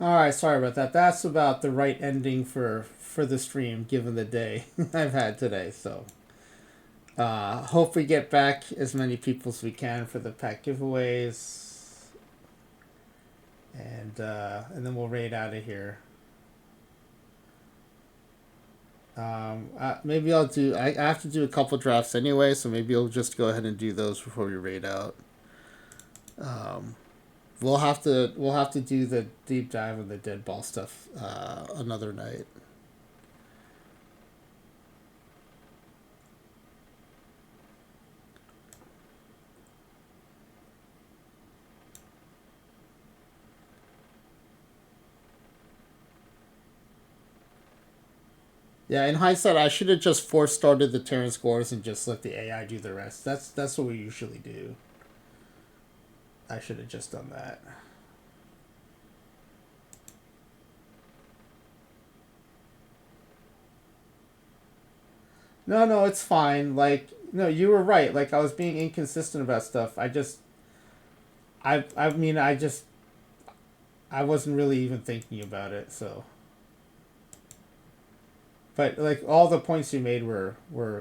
All right, sorry about that. That's about the right ending for the stream, given the day I've had today. So, hope we get back as many people as we can for the pack giveaways, and then we'll raid out of here. Maybe I'll do. I have to do a couple drafts anyway, so maybe I'll just go ahead and do those before we raid out. Um, we'll have to do the deep dive of the dead ball stuff another night. Yeah, in hindsight, I should have just force started the Terrance Gores and just let the AI do the rest. That's what we usually do. I should have just done that. No, no, it's fine. Like, no, you were right. Like, I was being inconsistent about stuff. I mean, I wasn't really even thinking about it. So, but like, all the points you made were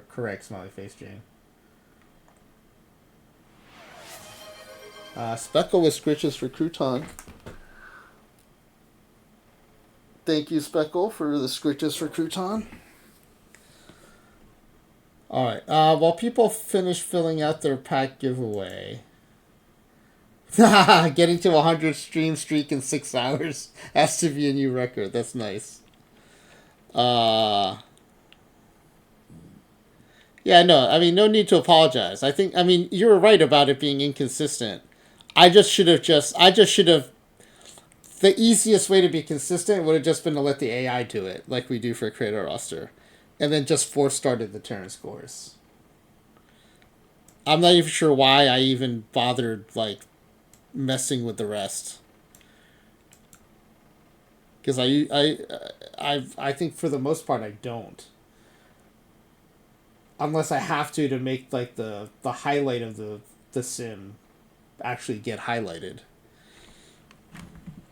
correct. Smiley face, Jane. Speckle with Scritches for Crouton. Thank you, Speckle, for the Scritches for Crouton. All right. While people finish filling out their pack giveaway, getting to 100 stream streak in 6 hours has to be a new record. That's nice. Uh, yeah, no, I mean, no need to apologize. I mean, you were right about it being inconsistent. I just should have, the easiest way to be consistent would have just been to let the AI do it, like we do for Creator Roster, and then just force started the Terrance scores. I'm not even sure why I even bothered, like, messing with the rest. Because I think for the most part I don't, unless I have to make like the highlight of the sim actually get highlighted.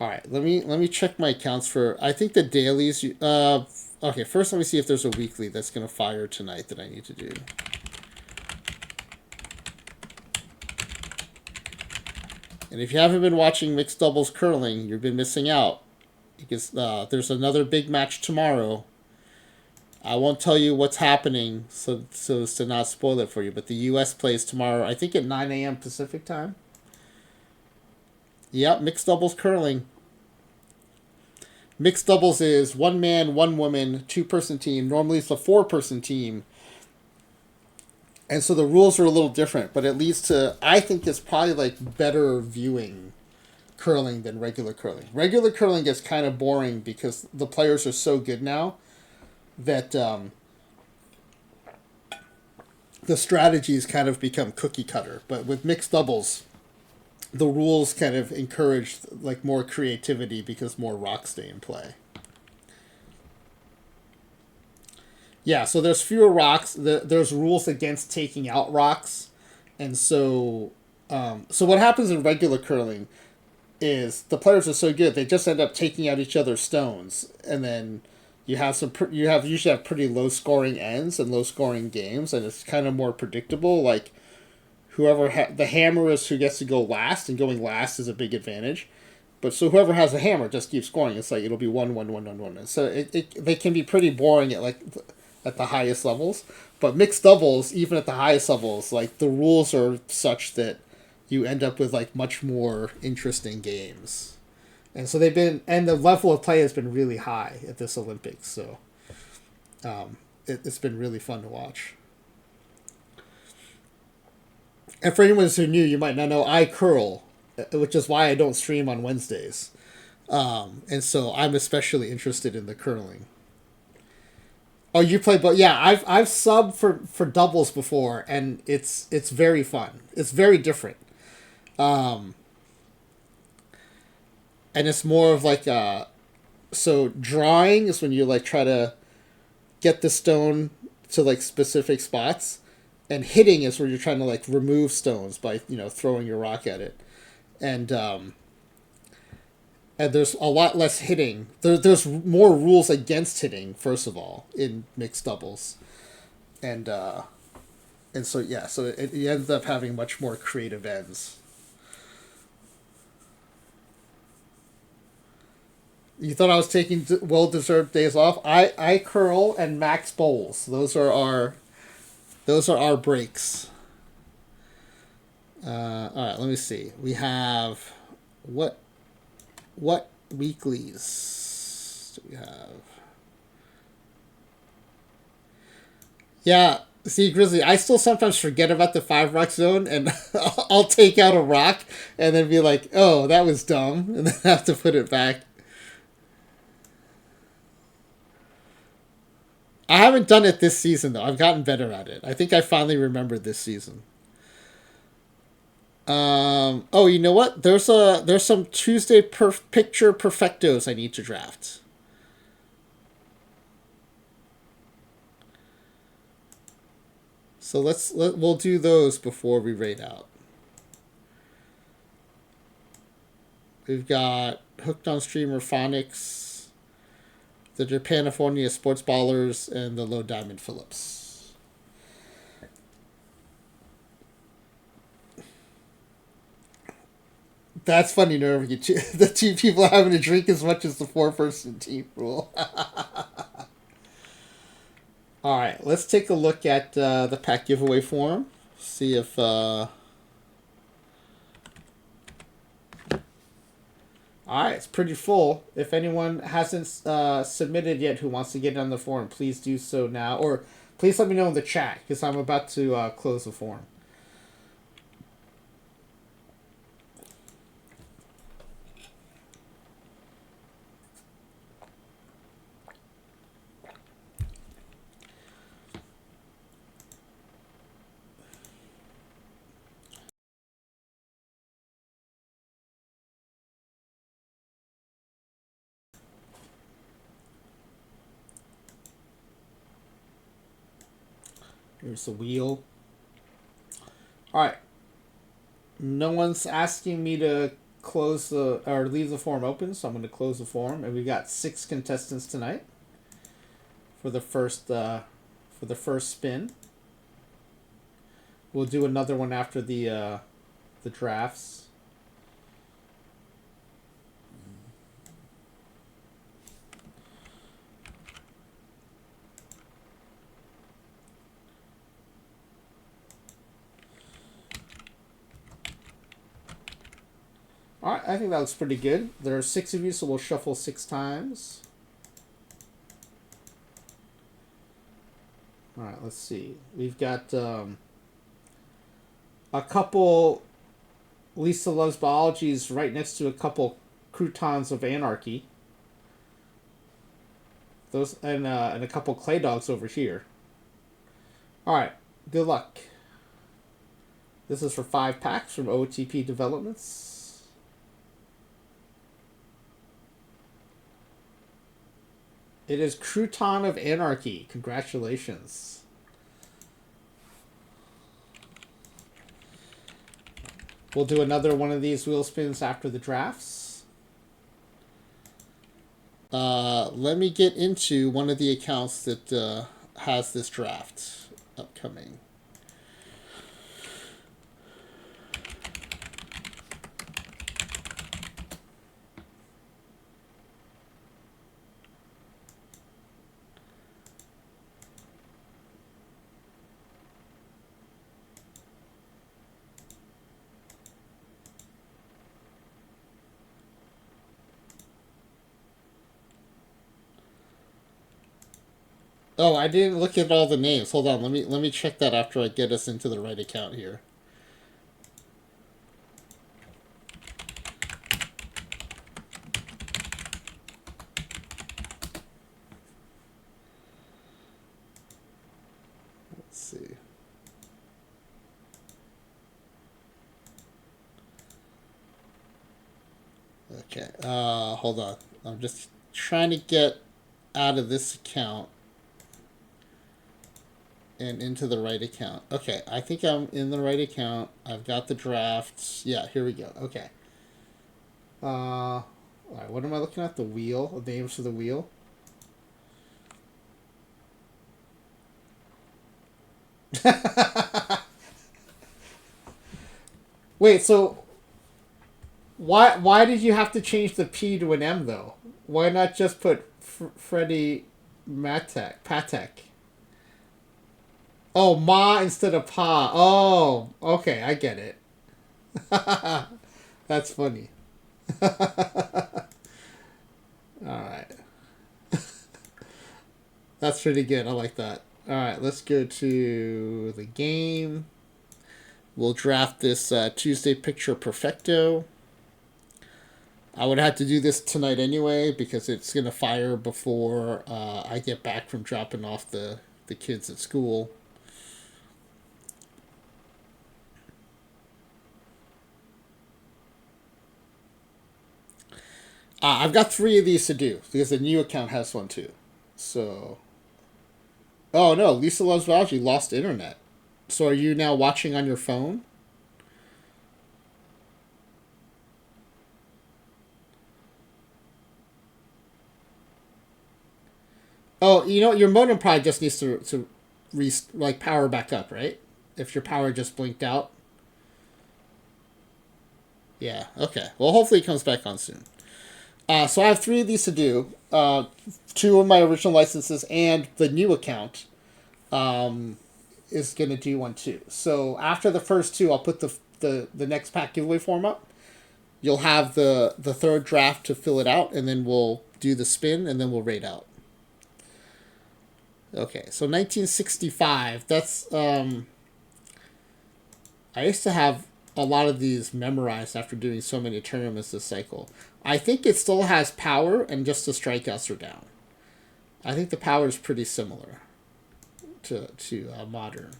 All right, let me check my accounts for. I think the dailies. Okay, first let me see if there's a weekly that's gonna fire tonight that I need to do. And if you haven't been watching mixed doubles curling, you've been missing out because there's another big match tomorrow. I won't tell you what's happening so as to not spoil it for you. But the U.S. plays tomorrow, I think at 9 a.m. Pacific time. Yep, mixed doubles curling. Mixed doubles is one man, one woman, two-person team. Normally it's a four-person team. And so the rules are a little different, but it leads to, I think it's probably like better viewing curling than regular curling. Regular curling gets kind of boring because the players are so good now that the strategies kind of become cookie cutter. But with mixed doubles, the rules kind of encourage like more creativity because more rocks stay in play. Yeah, so there's fewer rocks. There's rules against taking out rocks, and so what happens in regular curling is the players are so good they just end up taking out each other's stones, and then you have usually have pretty low scoring ends and low scoring games, and it's kind of more predictable. Like the hammer is who gets to go last, and going last is a big advantage. But so whoever has a hammer just keeps scoring. It's like it'll be 1-1-1-1-1. And so they can be pretty boring at like at the highest levels. But mixed doubles, even at the highest levels, like the rules are such that you end up with like much more interesting games. And so and the level of play has been really high at this Olympics. So it's been really fun to watch. And for anyone who's new, you might not know I curl, which is why I don't stream on Wednesdays. And so I'm especially interested in the curling. Oh, you play, but yeah, I've subbed for doubles before, and it's very fun. It's very different, and it's more of like so drawing is when you like try to get the stone to like specific spots, and hitting is where you're trying to like remove stones by throwing your rock at it, and and there's a lot less hitting. There's more rules against hitting, first of all, in mixed doubles, and so yeah, so it ends up having much more creative ends. You thought I was taking well-deserved days off? I curl and max bowls. Those are our breaks. All right, let me see. We have what what weeklies do we have? Yeah, see, Grizzly, I still sometimes forget about the 5 rock zone, and I'll take out a rock and then be like, "Oh, that was dumb," and then have to put it back. I haven't done it this season though. I've gotten better at it. I think I finally remembered this season. Oh, you know what? There's some Tuesday picture perfectos I need to draft. So we'll do those before we raid out. We've got Hooked on Streamer Phonics, the Japanifornia Sports Ballers, and the Low Diamond Phillips. That's funny, Nerve. The two people having to drink as much as the 4-person team rule. All right, let's take a look at the pack giveaway form. See if. All right, it's pretty full. If anyone hasn't submitted yet who wants to get on the form, please do so now. Or please let me know in the chat because I'm about to close the form. Here's the wheel. All right. No one's asking me to close the or leave the form open, so I'm going to close the form. And we got 6 contestants tonight for the first spin. We'll do another one after the drafts. All right, I think that looks pretty good. There are 6 of you, so we'll shuffle 6 times. All right, let's see. We've got a couple Lisa Loves Biologies right next to a couple Croutons of Anarchy. Those and a couple Clay Dogs over here. All right, good luck. This is for 5 packs from OOTP Developments. It is Crouton of Anarchy. Congratulations. We'll do another one of these wheel spins after the drafts. Let me get into one of the accounts that has this draft upcoming. Oh, I didn't look at all the names. Hold on, let me check that after I get us into the right account here. Let's see. Okay. Hold on. I'm just trying to get out of this account and into the right account. Okay, I think I'm in the right account. I've got the drafts. Yeah, here we go. Okay. All right, what am I looking at? The wheel, the names of the wheel. Wait, so why did you have to change the P to an M though? Why not just put Freddie Patek? Oh, Ma instead of Pa. Oh, okay, I get it. That's funny. All right, that's pretty good. I like that. All right, let's go to the game. We'll draft this Tuesday picture perfecto. I would have to do this tonight anyway because it's gonna fire before I get back from dropping off the kids at school. I've got 3 of these to do because the new account has one too. So, oh no, Lisa Loves Biology lost internet. So are you now watching on your phone? Oh, you know your modem probably just needs to power back up, right? If your power just blinked out. Yeah. Okay. Well, hopefully it comes back on soon. So I have 3 of these to do. 2 of my original licenses and the new account is gonna do one too. So after the first 2, I'll put the next pack giveaway form up. You'll have the third draft to fill it out, and then we'll do the spin, and then we'll rate out. Okay, so 1965. That's I used to have a lot of these memorized after doing so many tournaments this cycle. I think it still has power, and just the strikeouts are down. I think the power is pretty similar to modern.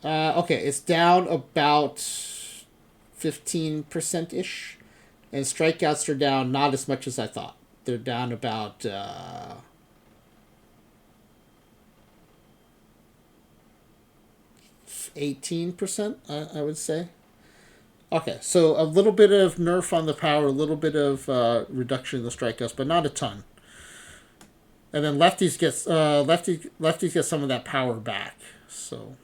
Okay, it's down about 15% ish, and strikeouts are down not as much as I thought. They're down about 18%, I would say. Okay, so a little bit of nerf on the power, a little bit of reduction in the strikeouts, but not a ton. And then lefties get some of that power back. So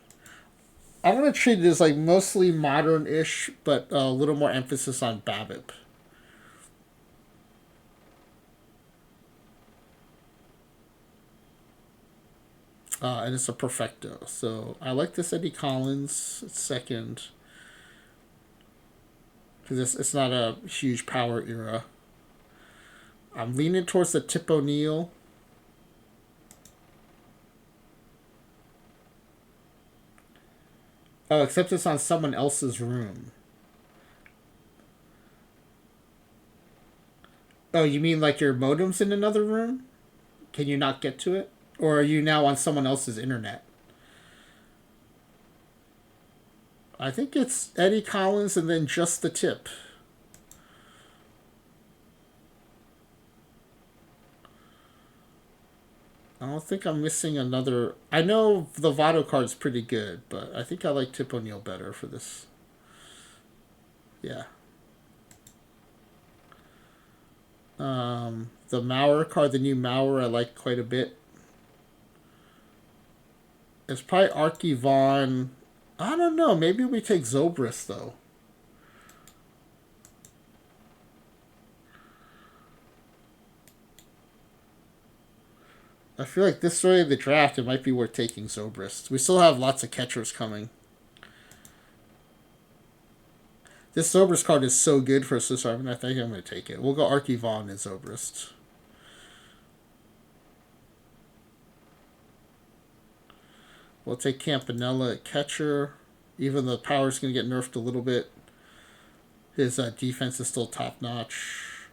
I'm gonna treat it as like mostly modern-ish, but a little more emphasis on BABIP. And it's a perfecto. So I like this Eddie Collins. It's second because it's not a huge power era. I'm leaning towards the Tip O'Neill. Oh, except it's on someone else's room. Oh, you mean like your modem's in another room? Can you not get to it? Or are you now on someone else's internet? I think it's Eddie Collins and then just the tip. I don't think I'm missing another. I know the Votto card's pretty good, but I think I like Tip O'Neill better for this. Yeah. The Mauer card, the new Mauer, I like quite a bit. It's probably Archie Vaughn. I don't know. Maybe we take Zobrist, though. I feel like this early in the draft, it might be worth taking Zobrist. We still have lots of catchers coming. This Zobrist card is so good for Swiss Army. I think I'm going to take it. We'll go Archie Vaughn and Zobrist. We'll take Campanella at catcher. Even though the power's going to get nerfed a little bit, his defense is still top notch.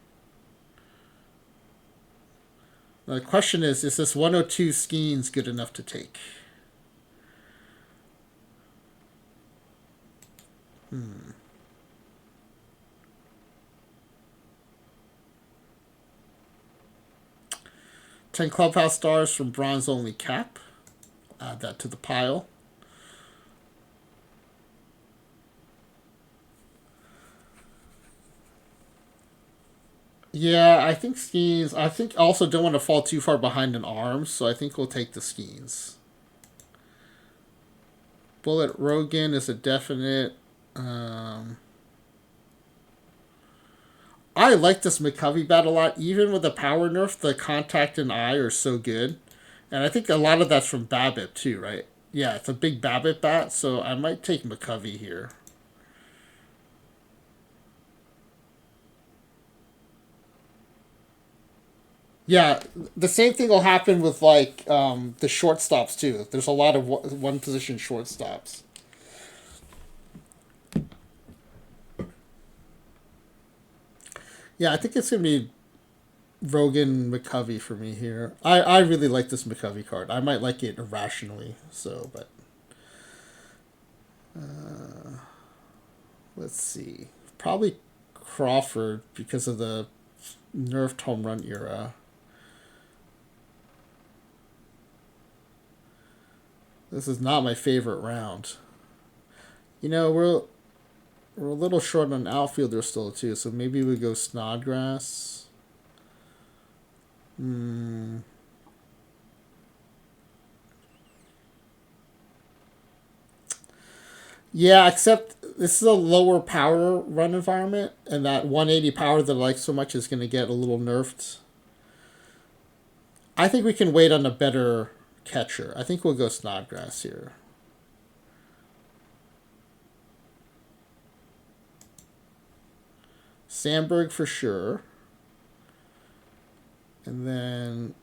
The question is this 102 Skeens good enough to take? 10 Clubhouse Stars from Bronze Only Cap. Add that to the pile. Yeah, I think Skeens. I think also don't want to fall too far behind in arms, so I think we'll take the Skeens. Bullet Rogan is a definite. Um, I like this McCovey bat a lot. Even with the power nerf, the contact and eye are so good. And I think a lot of that's from Babbitt too, right? Yeah, it's a big Babbitt bat, so I might take McCovey here. Yeah, the same thing will happen with like the shortstops too. There's a lot of one position shortstops. Yeah, I think it's gonna be Rogan McCovey for me here. I really like this McCovey card. I might like it irrationally, so but let's see. Probably Crawford because of the nerfed home run era. This is not my favorite round. You know, we're a little short on outfielder still too, so maybe we go Snodgrass. Hmm. Yeah, except this is a lower power run environment, and that 180 power that I like so much is going to get a little nerfed. I think we can wait on a better catcher. I think we'll go Snodgrass here. Sandberg for sure. And then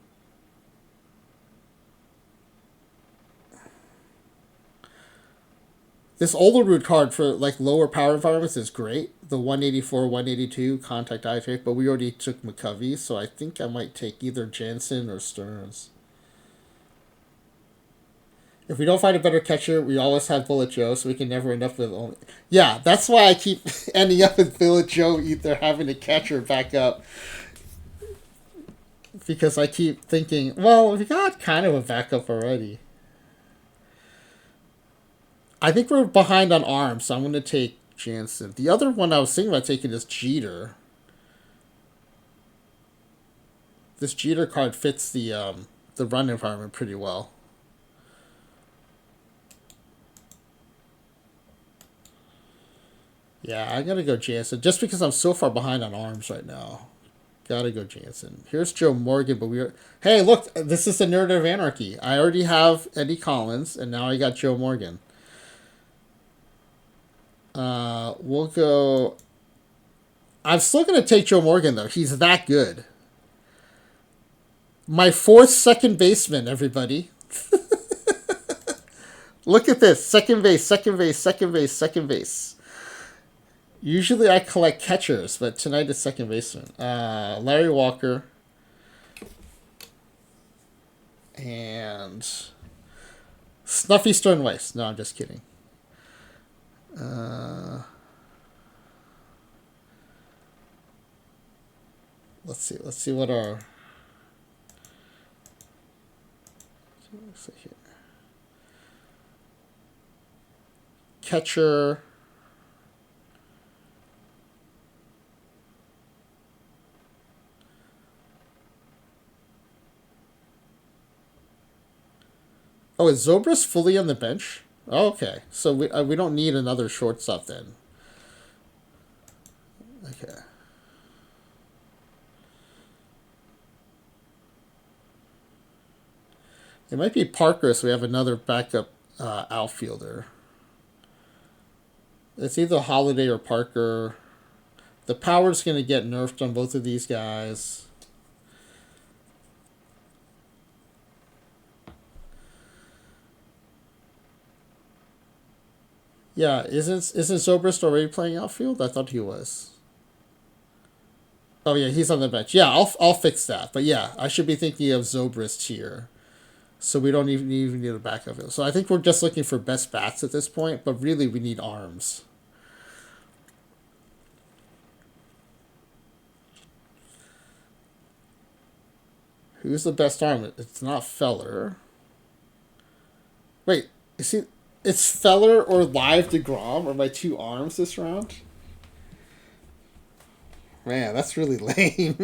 this Olerud card for like lower power environments is great. The 184, 182 contact eye shape, but we already took McCovey, so I think I might take either Jansen or Stearns. If we don't find a better catcher, we always have Bullet Joe, so we can never end up with only. Yeah, that's why I keep ending up with Bullet Joe either having a catcher back up. Because I keep thinking, well, we got kind of a backup already. I think we're behind on arms, so I'm going to take Jansen. The other one I was thinking about taking is Jeter. This Jeter card fits the run environment pretty well. Yeah, I gotta go Jansen just because I'm so far behind on arms right now. Gotta go Jansen. Here's Joe Morgan, but we're hey, look, this is the narrative anarchy. I already have Eddie Collins, and now I got Joe Morgan. We'll go. I'm still gonna take Joe Morgan though. He's that good. My fourth second baseman, everybody. Look at this. Second base, second base, second base, second base. Usually I collect catchers, but tonight is second baseman. Larry Walker. And Snuffy Sternweiss. No, I'm just kidding. Let's see. Let's see what our. Let's see here. Catcher. Oh, is Zobrist fully on the bench? Oh, okay, so we don't need another shortstop then. Okay. It might be Parker, so we have another backup outfielder. It's either Holiday or Parker. The power's going to get nerfed on both of these guys. Yeah, isn't Zobrist already playing outfield? I thought he was. Oh yeah, he's on the bench. Yeah, I'll fix that. But yeah, I should be thinking of Zobrist here, so we don't even need a backup. So I think we're just looking for best bats at this point, but really we need arms. Who's the best arm? It's not Feller. Wait, is he? It's Feller or Live DeGrom are my two arms this round. Man, that's really lame.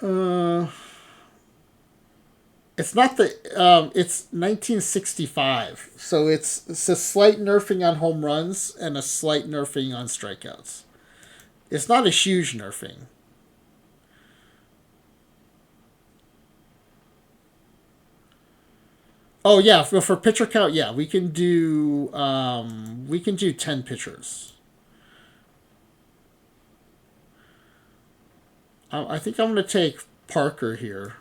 uh, it's not the. It's 1965, so it's a slight nerfing on home runs and a slight nerfing on strikeouts. It's not a huge nerfing. Oh yeah, for pitcher count, yeah, we can do 10 pitchers. I think I'm gonna take Parker here.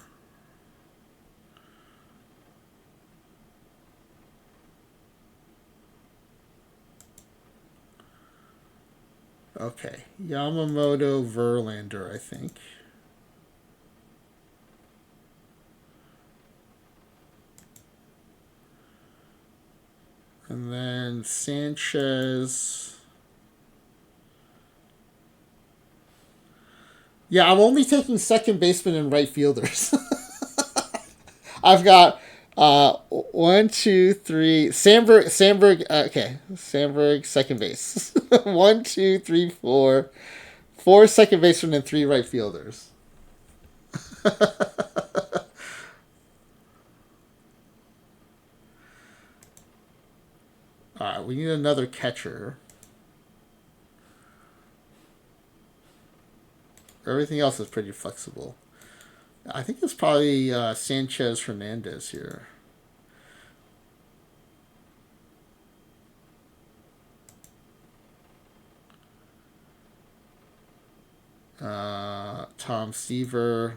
Okay, Yamamoto, Verlander, I think. And then Sanchez. Yeah, I'm only taking second baseman and right fielders. I've got one, two, three. Sandberg. Okay, Sandberg, second base. One, two, three, four. Four second basemen and three right fielders. All right, we need another catcher. Everything else is pretty flexible. I think it's probably Sanchez Hernandez here. Tom Seaver.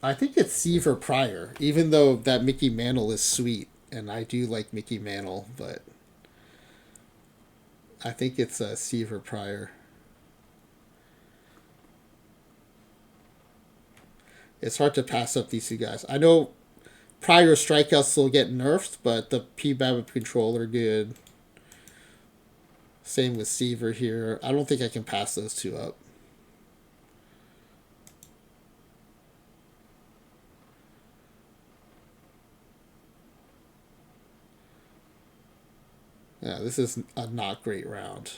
I think it's Seaver Pryor, even though that Mickey Mantle is sweet, and I do like Mickey Mantle, but I think it's Seaver Pryor. It's hard to pass up these two guys. I know Pryor strikeouts will get nerfed, but the PBAB control are good. Same with Seaver here. I don't think I can pass those two up. Yeah, this is a not great round.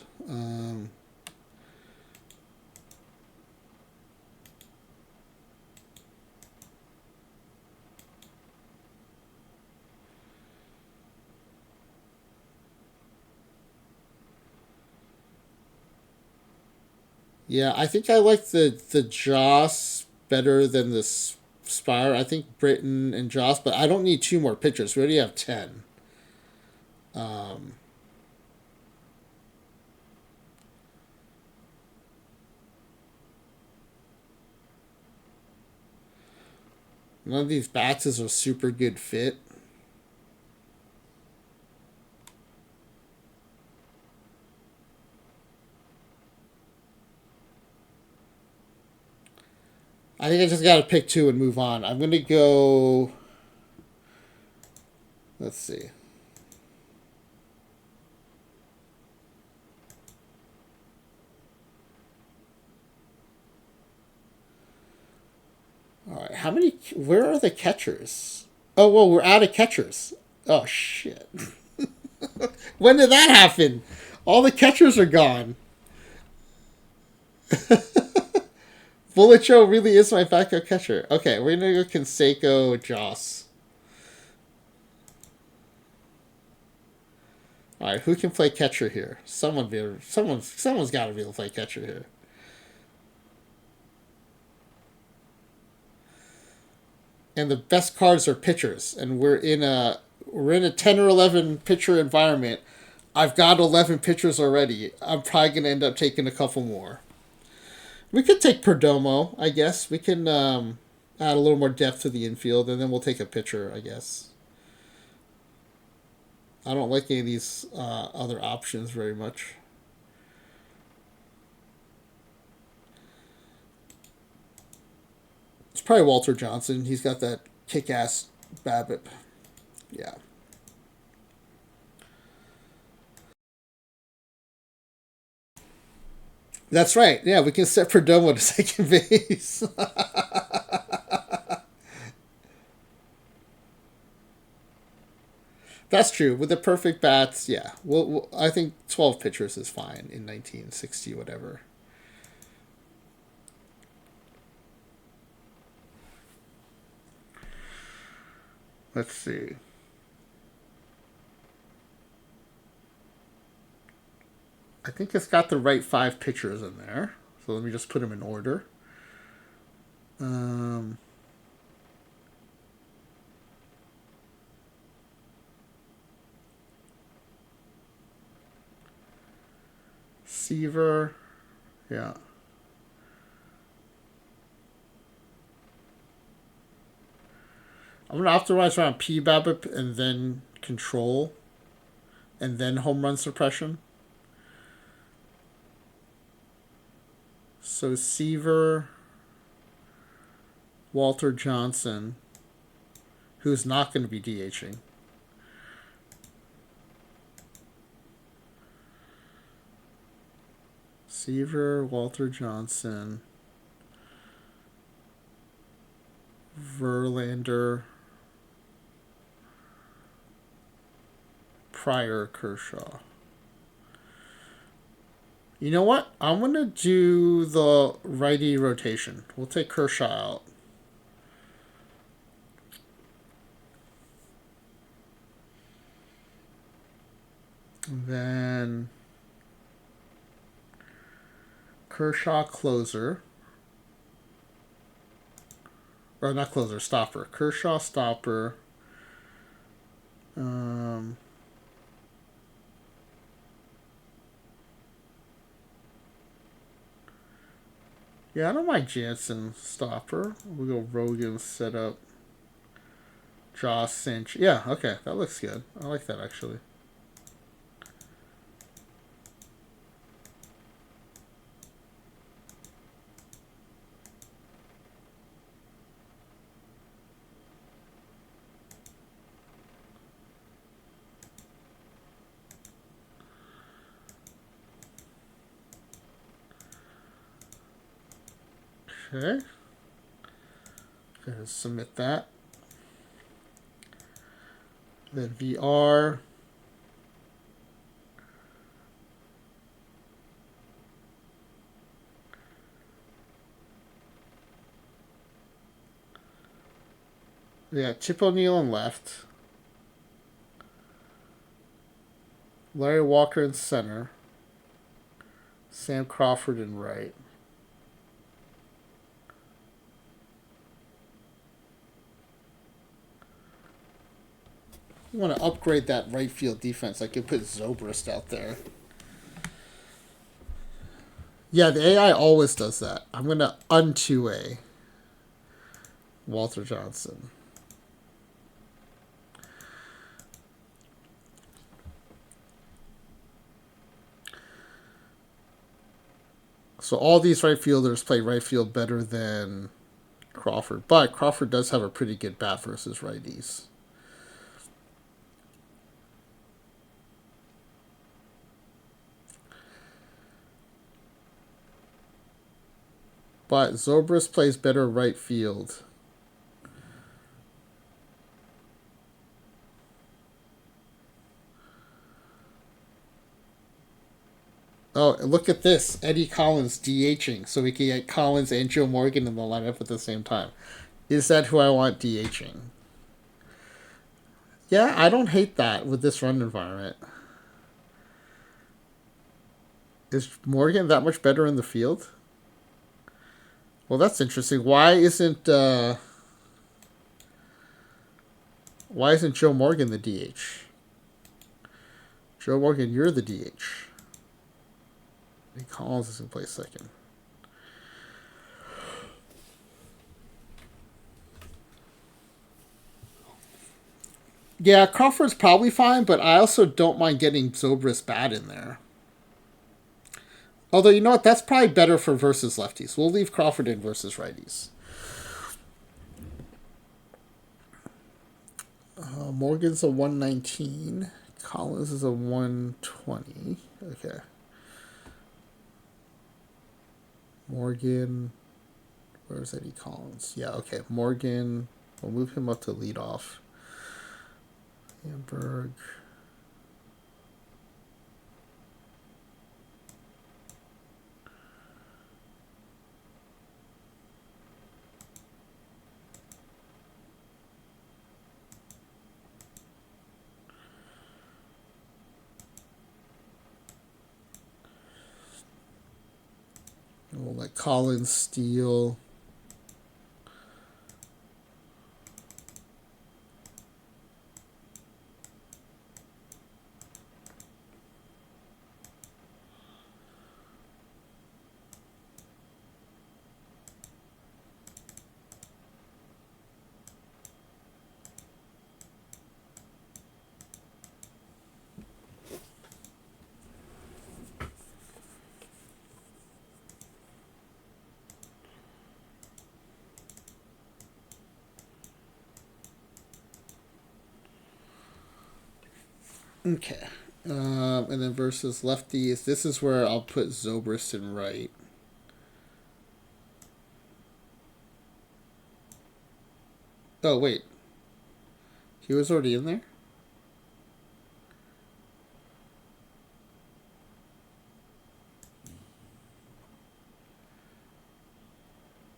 Yeah, I think I like the Joss better than the Spire. I think Britton and Joss, but I don't need two more pitchers. We already have 10. Um, None of these bats is a super good fit. I think I just got to pick two and move on. I'm going to go. Let's see. All right. How many. Where are the catchers? Oh, well, we're out of catchers. Oh, shit. When did that happen? All the catchers are gone. Bullet Joe really is my backup catcher. Okay, we're going to go Canseco, Joss. All right, who can play catcher here? Someone's got to be able to play catcher here. And the best cards are pitchers, and we're in a 10 or 11 pitcher environment. I've got 11 pitchers already. I'm probably gonna end up taking a couple more. We could take Perdomo, I guess. We can add a little more depth to the infield, and then we'll take a pitcher, I guess. I don't like any of these other options very much. It's probably Walter Johnson. He's got that kick-ass BABIP. Yeah. That's right. Yeah, we can set Perdomo to second base. That's true. With the perfect bats, yeah. Well, I think 12 pitchers is fine in 1960, whatever. Let's see. I think it's got the right 5 pitchers in there. So let me just put them in order. Um, Seaver, yeah. I'm gonna optimize around P BABIP and then control, and then home run suppression. So Seaver, Walter Johnson, who's not going to be DHing. Seaver, Walter Johnson, Verlander, Pryor, Kershaw. You know what? I'm going to do the righty rotation. We'll take Kershaw out. And then Kershaw closer. Or not closer, stopper. Kershaw stopper. Yeah, I don't mind Jansen stopper. We'll go Rogan set up. Josh Cinch. Yeah, okay, that looks good. I like that actually. Okay. Gonna submit that. Then VR. Yeah, Chip O'Neill in left. Larry Walker in center. Sam Crawford in right. You want to upgrade that right field defense. I could put Zobrist out there. Yeah, the AI always does that. I'm going to un-2A Walter Johnson. So all these right fielders play right field better than Crawford. But Crawford does have a pretty good bat versus righties. But Zobrist plays better right field. Oh, look at this. Eddie Collins DHing. So we can get Collins and Joe Morgan in the lineup at the same time. Is that who I want DHing? Yeah, I don't hate that with this run environment. Is Morgan that much better in the field? Well, that's interesting. Why isn't Joe Morgan the DH? Joe Morgan, you're the DH. Eddie Collins is going to play second. Yeah, Crawford's probably fine, but I also don't mind getting Zobrist bat in there. Although, you know what? That's probably better for versus lefties. We'll leave Crawford in versus righties. Morgan's a 119. Collins is a 120. Okay. Morgan. Where's Eddie Collins? Yeah, okay. Morgan. We'll move him up to leadoff. Hamburg. Oh, like Collins, Steele. Okay. And then versus lefties, this is where I'll put Zobrist in right. Oh, wait. He was already in there?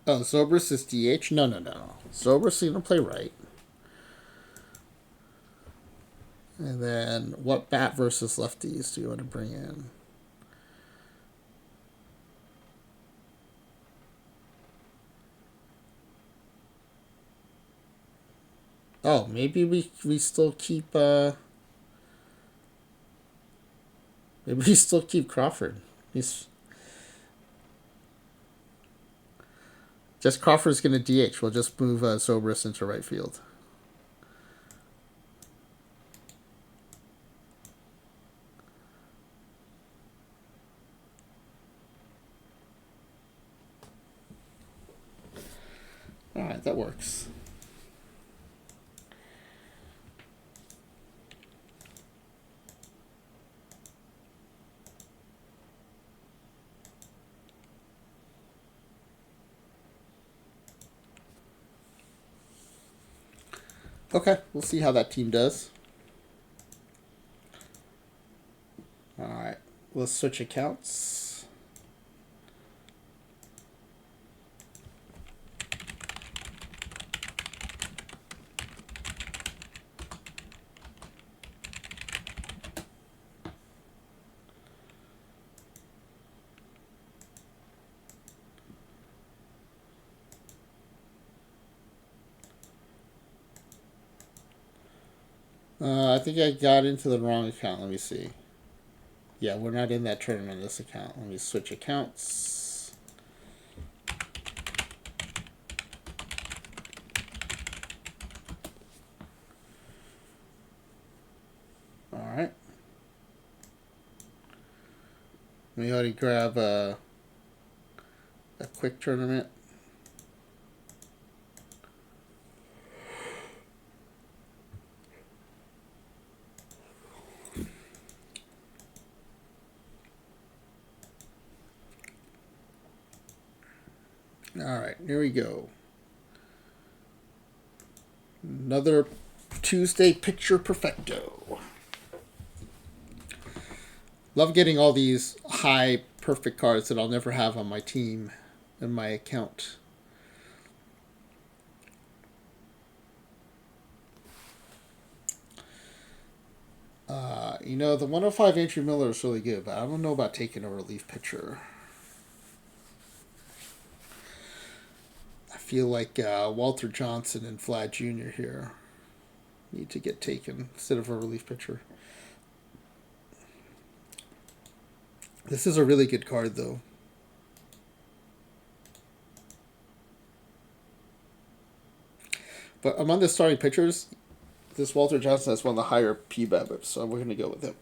Oh, Zobrist is DH? No. Zobrist is going to play right. And then what bat versus lefties do you want to bring in? Oh, maybe we still keep maybe we still keep Crawford. He's just Crawford's gonna DH. We'll just move Zobrist into right field. All right, that works. Okay, we'll see how that team does. All right, let's switch accounts. I think I got into the wrong account. Let me see. Yeah, we're not in that tournament in this account. Let me switch accounts. All right. Let me already grab a quick tournament. All right, here we go. Another Tuesday picture perfecto. Love getting all these high perfect cards that I'll never have on my team in my account. The 105 Andrew Miller is really good, but I don't know about taking a relief pitcher. I feel like Walter Johnson and Vlad Jr. here need to get taken instead of a relief pitcher. This is a really good card, though. But among the starting pitchers, this Walter Johnson has one of the higher PBABs, so we're going to go with him.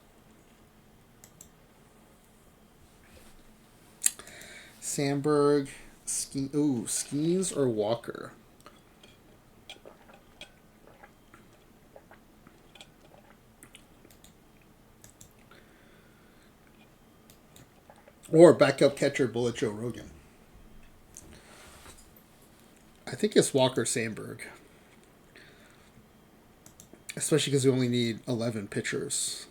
Sandberg, Skeens or Walker? Or backup catcher Bullet Joe Rogan. I think it's Walker Sandberg. especially because we only need 11 pitchers.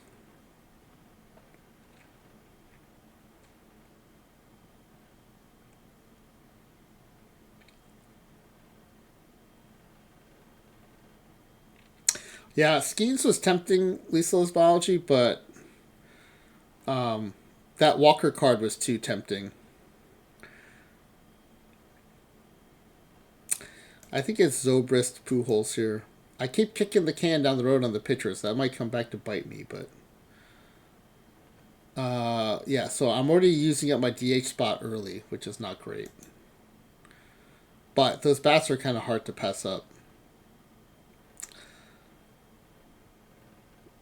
Yeah, Skeens was tempting Lisa's biology, but that Walker card was too tempting. I think it's Zobrist Pujols here. I keep kicking the can down the road on the pitchers. That might come back to bite me, but yeah. So I'm already using up my DH spot early, which is not great. But those bats are kind of hard to pass up.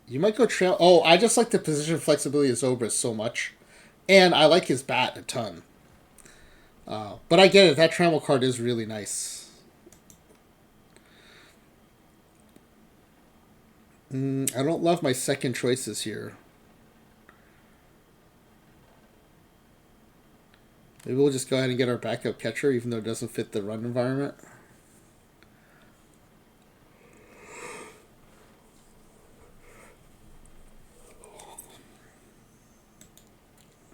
You might go trail. Oh, I just like the position flexibility of Zobrist so much, and I like his bat a ton. But I get it. That Trammell card is really nice. I don't love my second choices here. Maybe we'll just go ahead and get our backup catcher, even though it doesn't fit the run environment.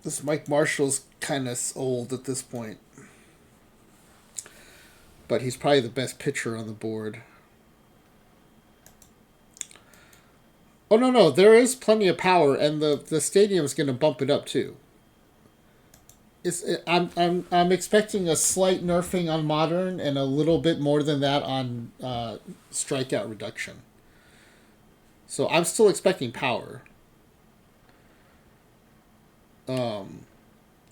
This Mike Marshall's kind of old at this point, but he's probably the best pitcher on the board. Oh no, there is plenty of power, and the stadium's going to bump it up too. I'm expecting a slight nerfing on modern and a little bit more than that on strikeout reduction. So I'm still expecting power.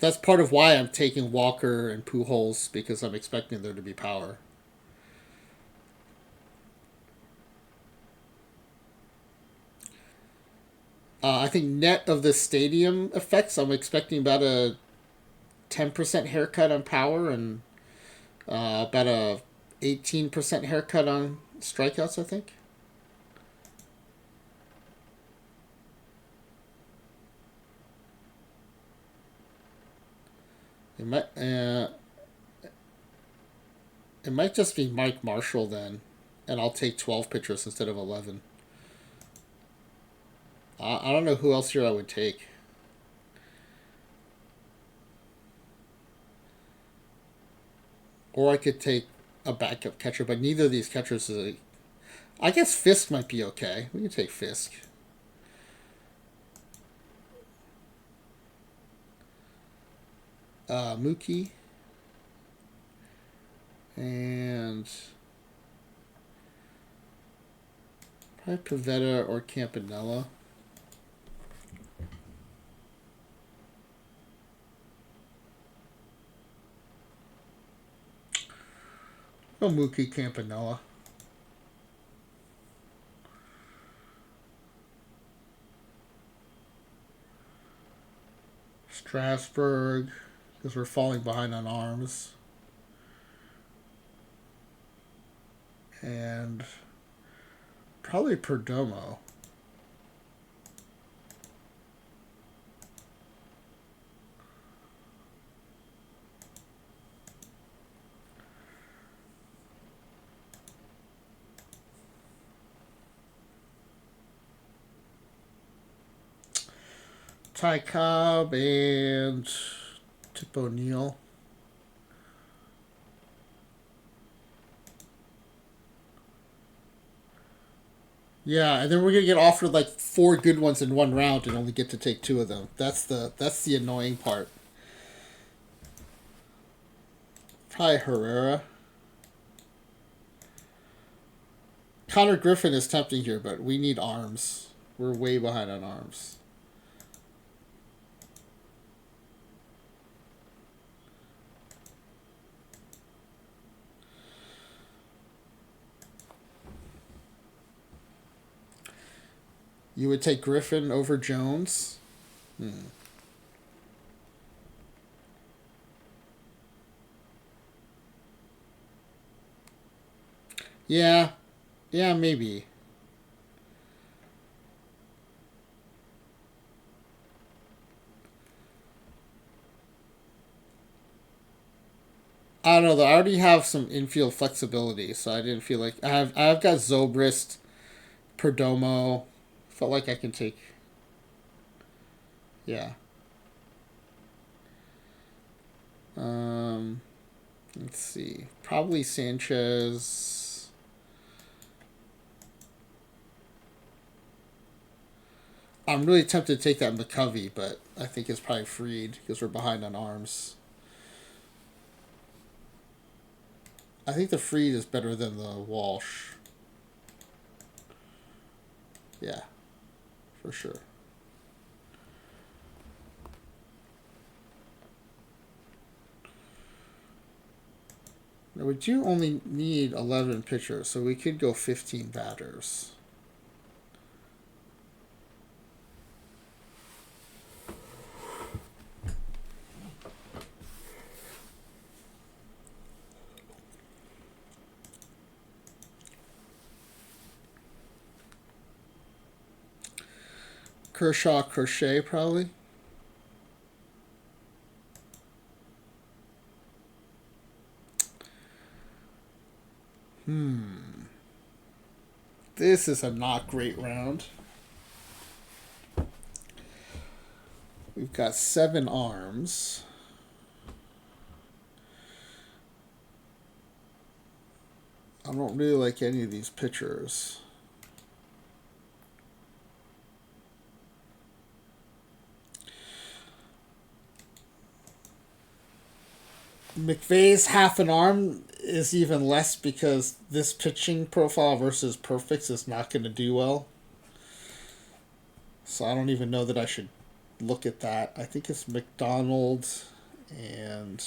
That's part of why I'm taking Walker and Pujols, because I'm expecting there to be power. I think net of the stadium effects, I'm expecting about a 10% haircut on power and about a 18% haircut on strikeouts, I think. It might, it might just be Mike Marshall then, and I'll take 12 pitchers instead of 11. I don't know who else here I would take. Or I could take a backup catcher, but neither of these catchers is. I guess Fisk might be okay. We can take Fisk. Mookie. And probably Pivetta or Campanella. Oh, Mookie Campanella. Strasburg, because we're falling behind on arms. And probably Perdomo. Ty Cobb and Tip O'Neill. Yeah, and then we're gonna get offered like 4 good ones in one round and only get to take 2 of them. That's the annoying part. Probably Herrera. Connor Griffin is tempting here, but we need arms. We're way behind on arms. You would take Griffin over Jones? Yeah. Yeah, maybe. I don't know though. I already have some infield flexibility, so I didn't feel like I've got Zobrist Perdomo. Felt like I can take. Yeah. Let's see. Probably Sanchez. I'm really tempted to take that McCovey, but I think it's probably freed because we're behind on arms. I think the freed is better than the Walsh. Yeah, for sure. Now we do only need 11 pitchers, so we could go 15 batters. Kershaw, Crochet, probably. This is a not great round. We've got 7 arms. I don't really like any of these pitchers. McVay's half an arm is even less because this pitching profile versus Perfects is not going to do well. So I don't even know that I should look at that. I think it's McDonald and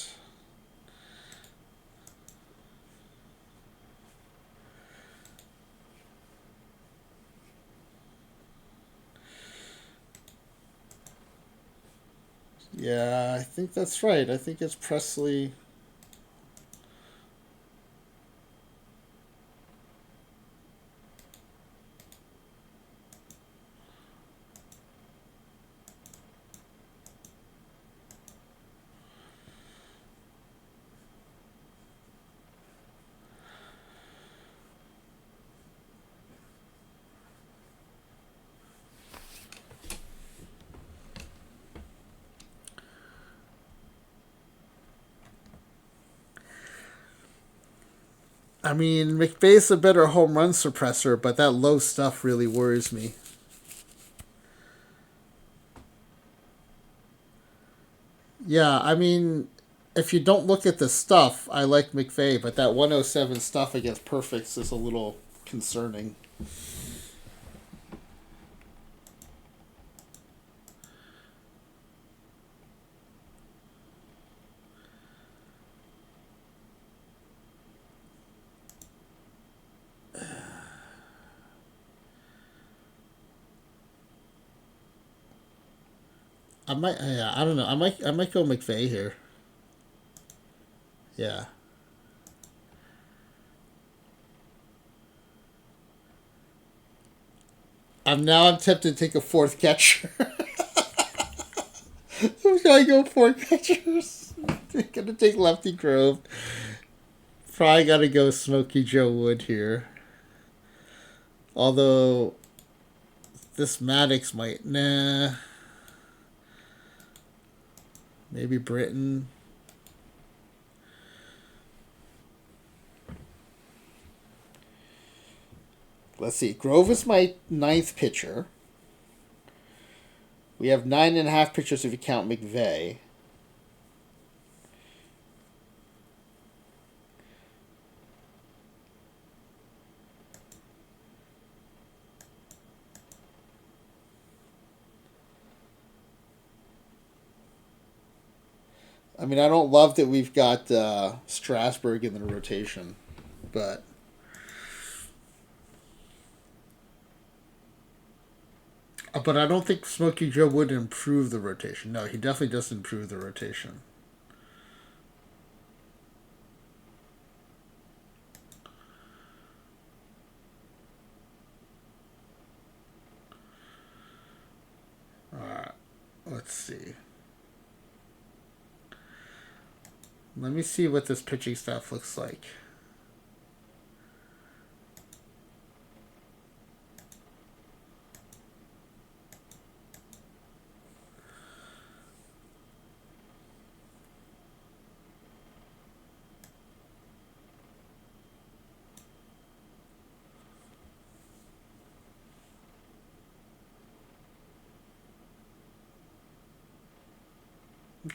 yeah, I think that's right. I think it's Presley. I mean, McVay's a better home run suppressor, but that low stuff really worries me. Yeah, I mean, if you don't look at the stuff, I like McVay, but that 107 stuff against Perfects is a little concerning. I might, yeah, I don't know. I might go McVay here. Yeah. I'm tempted to take a fourth catcher. I'm gonna go 4 catchers. Gonna take Lefty Grove. Probably gotta go Smoky Joe Wood here. Although this Maddox might maybe Britton. Let's see. Grove is my 9th pitcher. We have 9.5 pitchers if you count McVay. I mean, I don't love that we've got Strasburg in the rotation, but I don't think Smokey Joe would improve the rotation. No, he definitely does improve the rotation. Let's see. Let me see what this pitching staff looks like.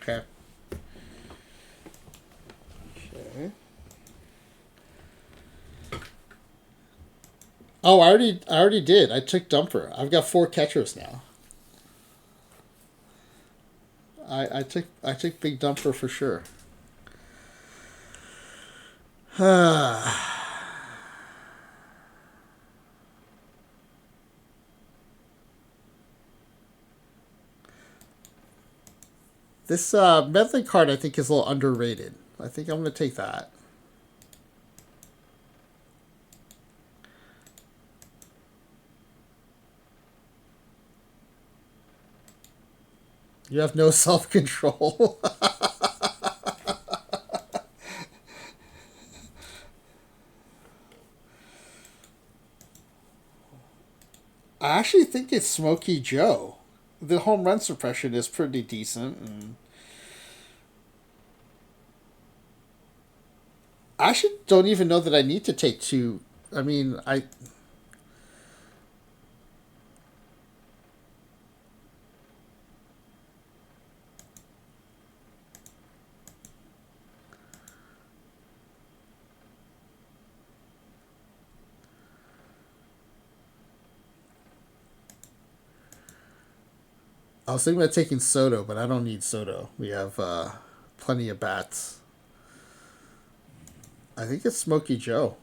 Okay. Okay. Oh, I already did. I took dumper. I've got 4 catchers now. I took big dumper for sure. This medley card I think is a little underrated. I think I'm gonna take that. You have no self control. I actually think it's Smokey Joe. The home run suppression is pretty decent, and I actually don't even know that I need to take 2. I mean, I was thinking about taking Soto, but I don't need Soto. We have plenty of bats. I think it's Smokey Joe.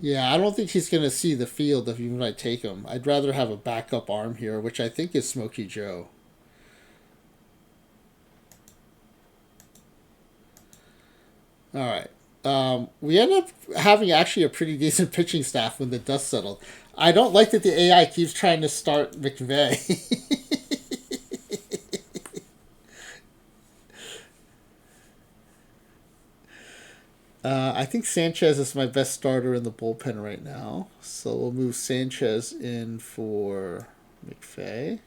Yeah, I don't think he's going to see the field if even I take him. I'd rather have a backup arm here, which I think is Smokey Joe. All right. We end up having actually a pretty decent pitching staff when the dust settled. I don't like that the AI keeps trying to start McVay. I think Sanchez is my best starter in the bullpen right now. So we'll move Sanchez in for McVay.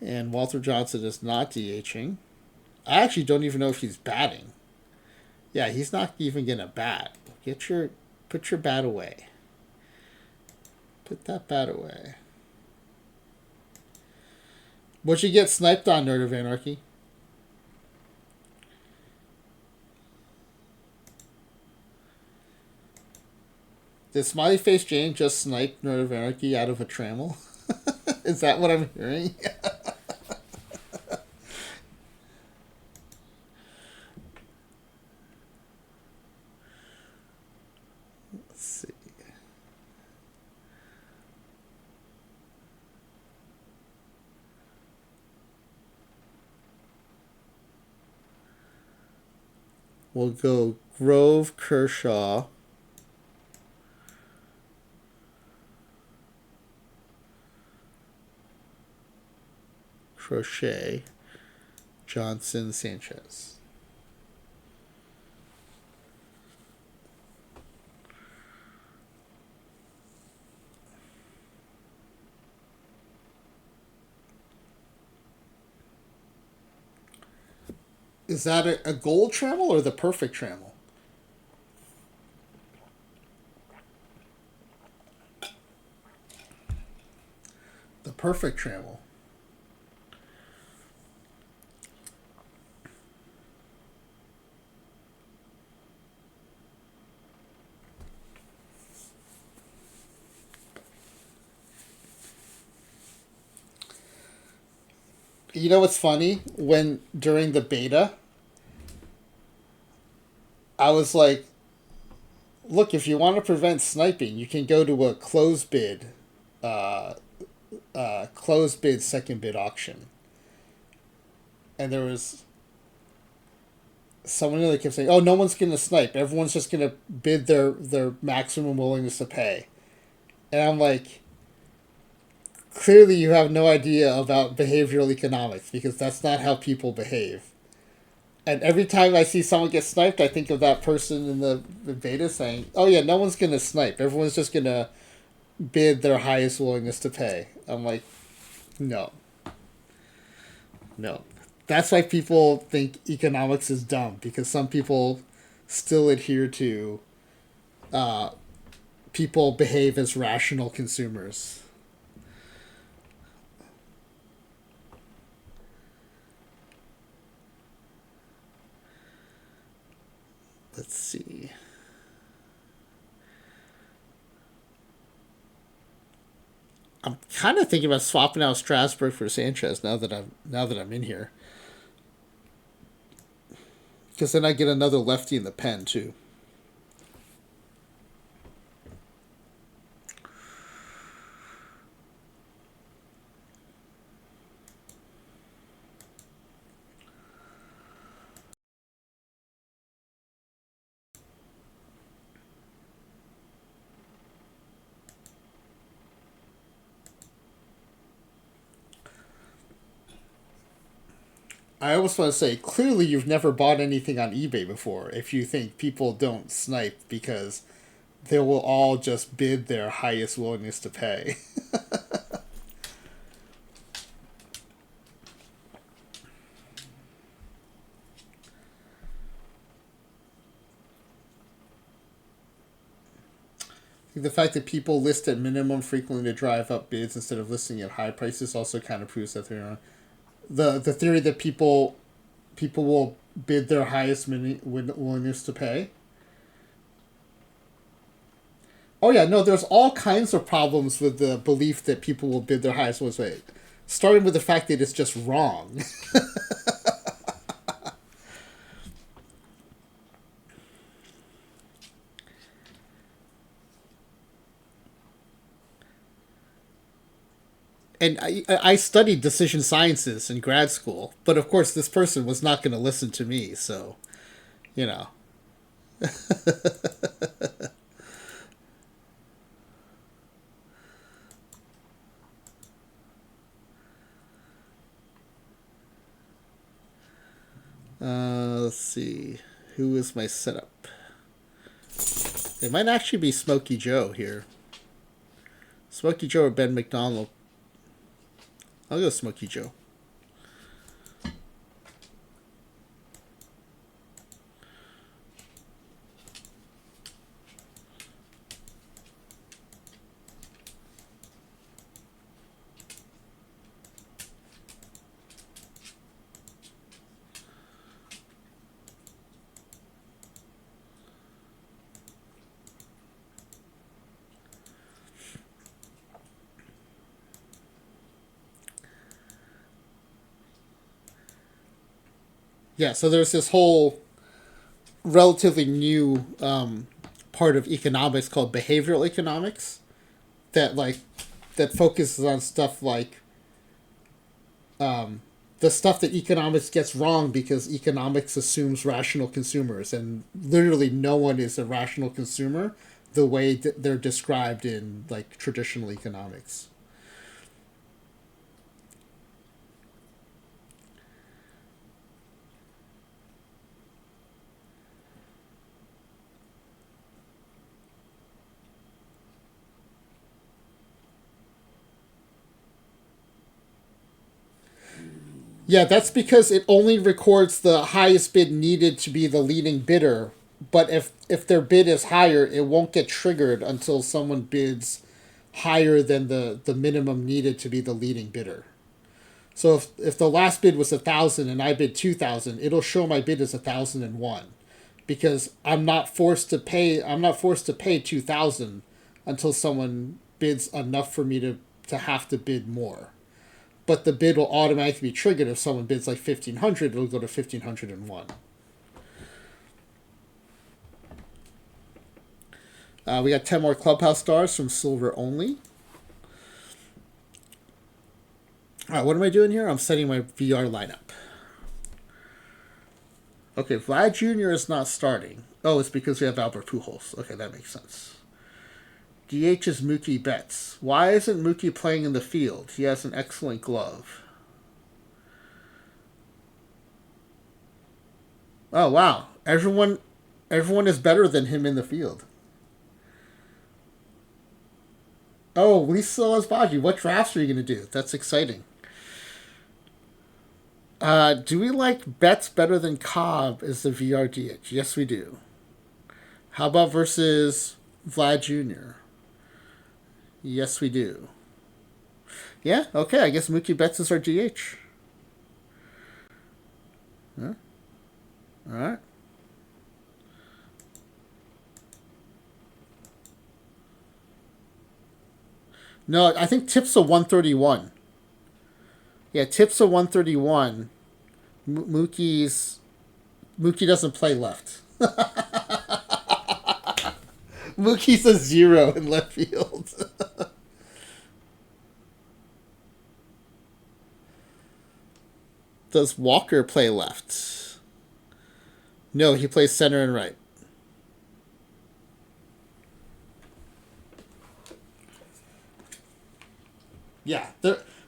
And Walter Johnson is not DHing. I actually don't even know if he's batting. Yeah, he's not even gonna bat. Put your bat away. Put that bat away. What'd you get sniped on, Nerd of Anarchy? Did Smiley Face Jane just snipe Nerd of Anarchy out of a trammel? Is that what I'm hearing? Let's see. We'll go Grove, Kershaw, Crochet, Johnson, Sanchez. Is that a gold trammel or the perfect trammel? The perfect trammel. You know what's funny? When during the beta, I was like, look, if you want to prevent sniping, you can go to a uh, closed bid second bid auction. And there was someone that kept saying, "Oh, no one's gonna snipe. Everyone's just gonna bid their maximum willingness to pay." And I'm like, clearly you have no idea about behavioral economics because that's not how people behave. And every time I see someone get sniped, I think of that person in the beta saying, "Oh yeah, no one's gonna snipe. Everyone's just gonna bid their highest willingness to pay." I'm like, no, no. That's why people think economics is dumb, because some people still adhere to uh, people behave as rational consumers. Let's see. I'm kind of thinking about swapping out Strasburg for Sanchez now that I'm in here, because then I get another lefty in the pen too. I almost want to say, clearly you've never bought anything on eBay before if you think people don't snipe because they will all just bid their highest willingness to pay. The fact that people list at minimum frequently to drive up bids instead of listing at high prices also kind of proves that they're on. The theory that people will bid their highest willingness to pay. Oh yeah, no, there's all kinds of problems with the belief that people will bid their highest willingness to pay. Starting with the fact that it's just wrong. And I studied decision sciences in grad school, but of course this person was not going to listen to me, so you know. Let's see, who is my setup? It might actually be Smokey Joe here. Smokey Joe or Ben McDonald. I'll go Smokey Joe. Yeah, so there's this whole relatively new part of economics called behavioral economics that that focuses on stuff like the stuff that economics gets wrong because economics assumes rational consumers, and literally no one is a rational consumer the way that they're described in like traditional economics. Yeah, that's because it only records the highest bid needed to be the leading bidder. But if their bid is higher, it won't get triggered until someone bids higher than the minimum needed to be the leading bidder. So if the last bid was 1,000 and I bid 2,000, it'll show my bid as 1,001, because I'm not forced to pay 2,000 until someone bids enough for me to have to bid more. But the bid will automatically be triggered if someone bids like 1,500. It'll go to 1,501. We got 10 more Clubhouse stars from Silver only. All right, what am I doing here? I'm setting my VR lineup. Okay, Vlad Jr. is not starting. Oh, it's because we have Albert Pujols. Okay, that makes sense. DH is Mookie Betts. Why isn't Mookie playing in the field? He has an excellent glove. Oh wow, everyone is better than him in the field. Oh, we still has Baji. What drafts are you going to do? That's exciting. Do we like Betts better than Cobb as the VRDH? Yes, we do. How about versus Vlad Jr.? Yes, we do. Yeah, okay, I guess Mookie Betts is our DH. Huh? All right. No, I think Tip's a 131. Yeah, Tip's a 131. Mookie doesn't play left. Mookie's a 0 in left field. Does Walker play left? No, he plays center and right. Yeah,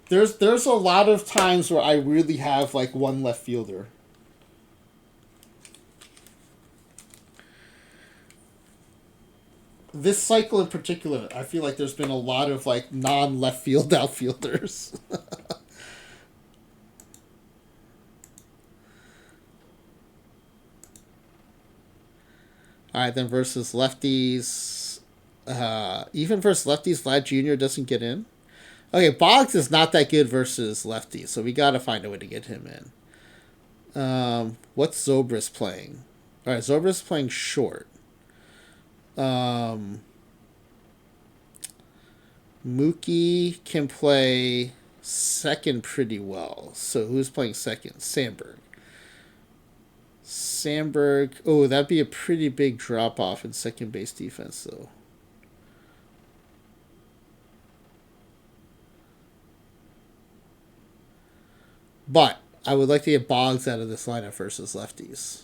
there's a lot of times where I really have like one left fielder. This cycle in particular, I feel like there's been a lot of like non left field outfielders. All right, then versus lefties. Even versus lefties, Vlad Jr. doesn't get in. Okay, Boggs is not that good versus lefties, so we got to find a way to get him in. What's Zobrist playing? All right, Zobrist playing short. Mookie can play second pretty well. So who's playing second? Sandberg. Oh, that'd be a pretty big drop off in second base defense, though. But I would like to get Boggs out of this lineup versus lefties.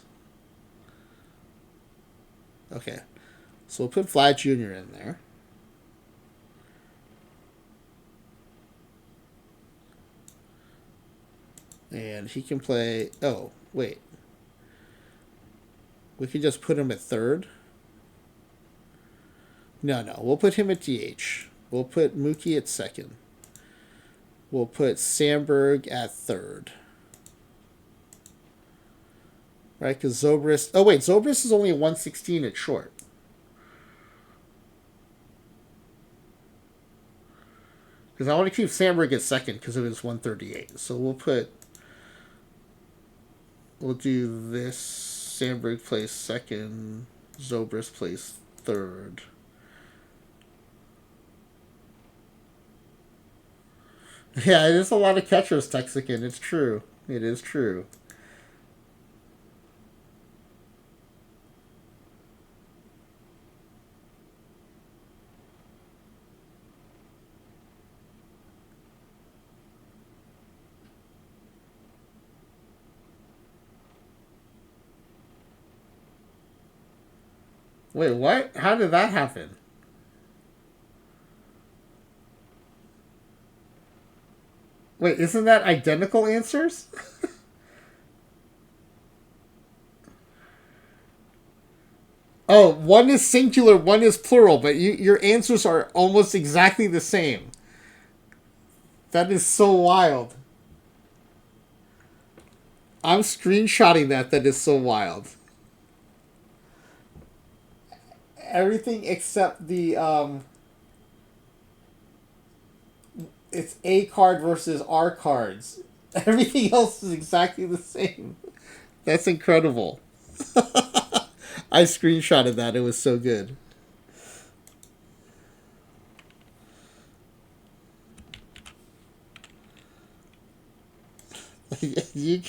Okay. So we'll put Vlad Jr. in there. And he can play. Oh, wait. We can just put him at third. No. We'll put him at DH. We'll put Mookie at second. We'll put Sandberg at third. Right, because Zobrist... Oh, wait. Zobrist is only a 116 at short. Because I want to keep Sandberg at second because it was 138. So we'll do this. Sandberg plays second. Zobrist plays third. Yeah, there's a lot of catchers, Texican. It's true. It is true. Wait, what? How did that happen? Wait, isn't that identical answers? Oh, one is singular, one is plural, but your answers are almost exactly the same. That is so wild. I'm screenshotting that. That is so wild. Everything except the it's A card versus R cards. Everything else is exactly the same. That's incredible. I screenshotted that. It was so good. you,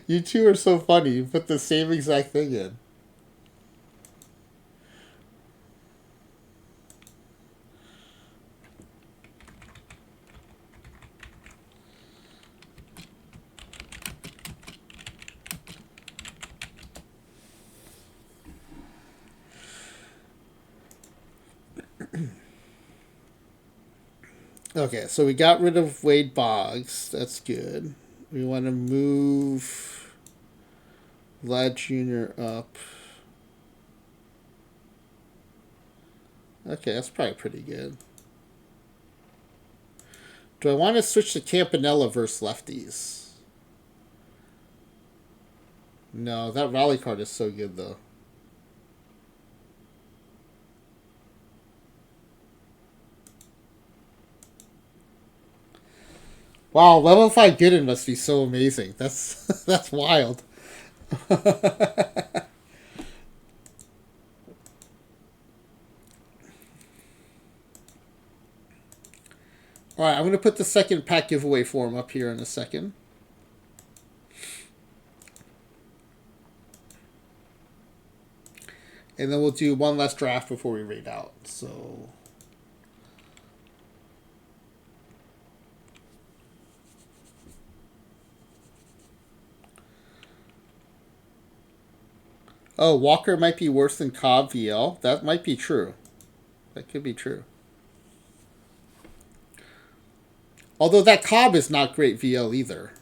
you two are so funny. You put the same exact thing in. Okay, so we got rid of Wade Boggs. That's good. We want to move Vlad Jr. up. Okay, that's probably pretty good. Do I want to switch to Campanella versus lefties? No, that rally card is so good though. Wow, level 5 Gooden must be so amazing. That's that's wild. Alright, I'm going to put the second pack giveaway form up here in a second. And then we'll do one last draft before we raid out. So... Oh, Walker might be worse than Cobb VL. That might be true. That could be true. Although that Cobb is not great VL either.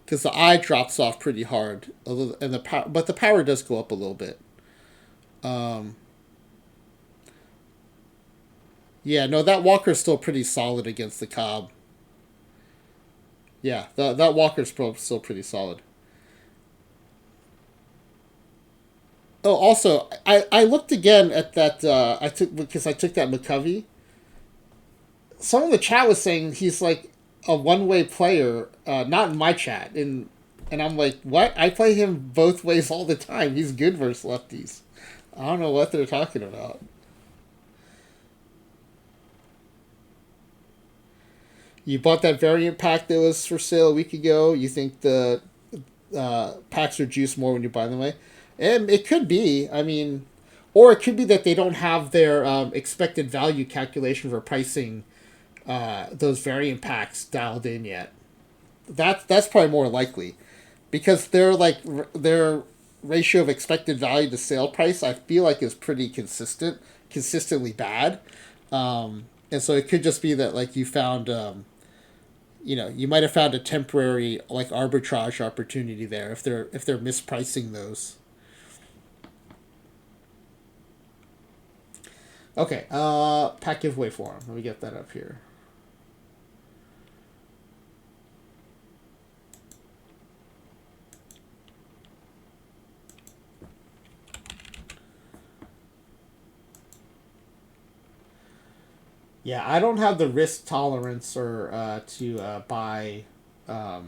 Because the eye drops off pretty hard, and but the power does go up a little bit. Yeah, no, that Walker's still pretty solid against the Cobb. Yeah, that Walker's still pretty solid. Oh, also, I looked again at that. I took that McCovey. Some of the chat was saying he's like a one-way player. Not in my chat, and I'm like, what? I play him both ways all the time. He's good versus lefties. I don't know what they're talking about. You bought that variant pack that was for sale a week ago. You think the packs are juiced more when you buy them away? And it could be. I mean, or it could be that they don't have their expected value calculation for pricing those variant packs dialed in yet. That's probably more likely, because their ratio of expected value to sale price, I feel like, is pretty consistently bad. And so it could just be that like you found you might have found a temporary like arbitrage opportunity there if they're mispricing those. Okay, pack giveaway form. Let me get that up here. Yeah, I don't have the risk tolerance or to buy. I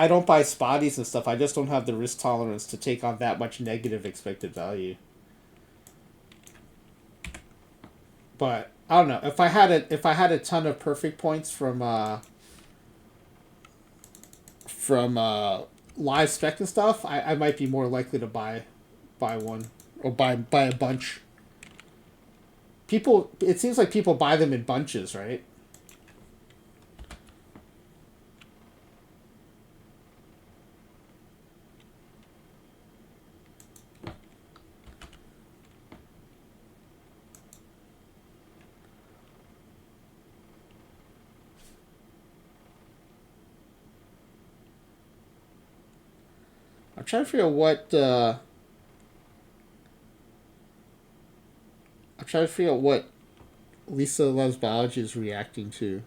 don't buy spotties and stuff. I just don't have the risk tolerance to take on that much negative expected value. But I don't know if I had a ton of perfect points from live spec and stuff, I might be more likely to buy one or buy a bunch. People, it seems like people buy them in bunches, right? I'm trying to figure out what Lisa Loves Biology is reacting to.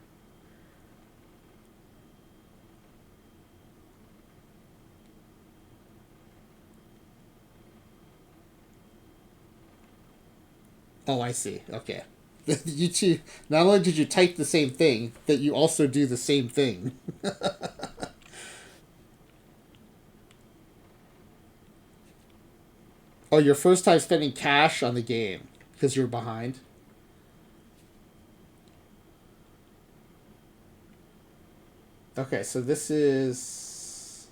Oh, I see. Okay. You two, not only did you type the same thing, that you also do the same thing. Oh, your first time spending cash on the game because you're behind. Okay, so this is.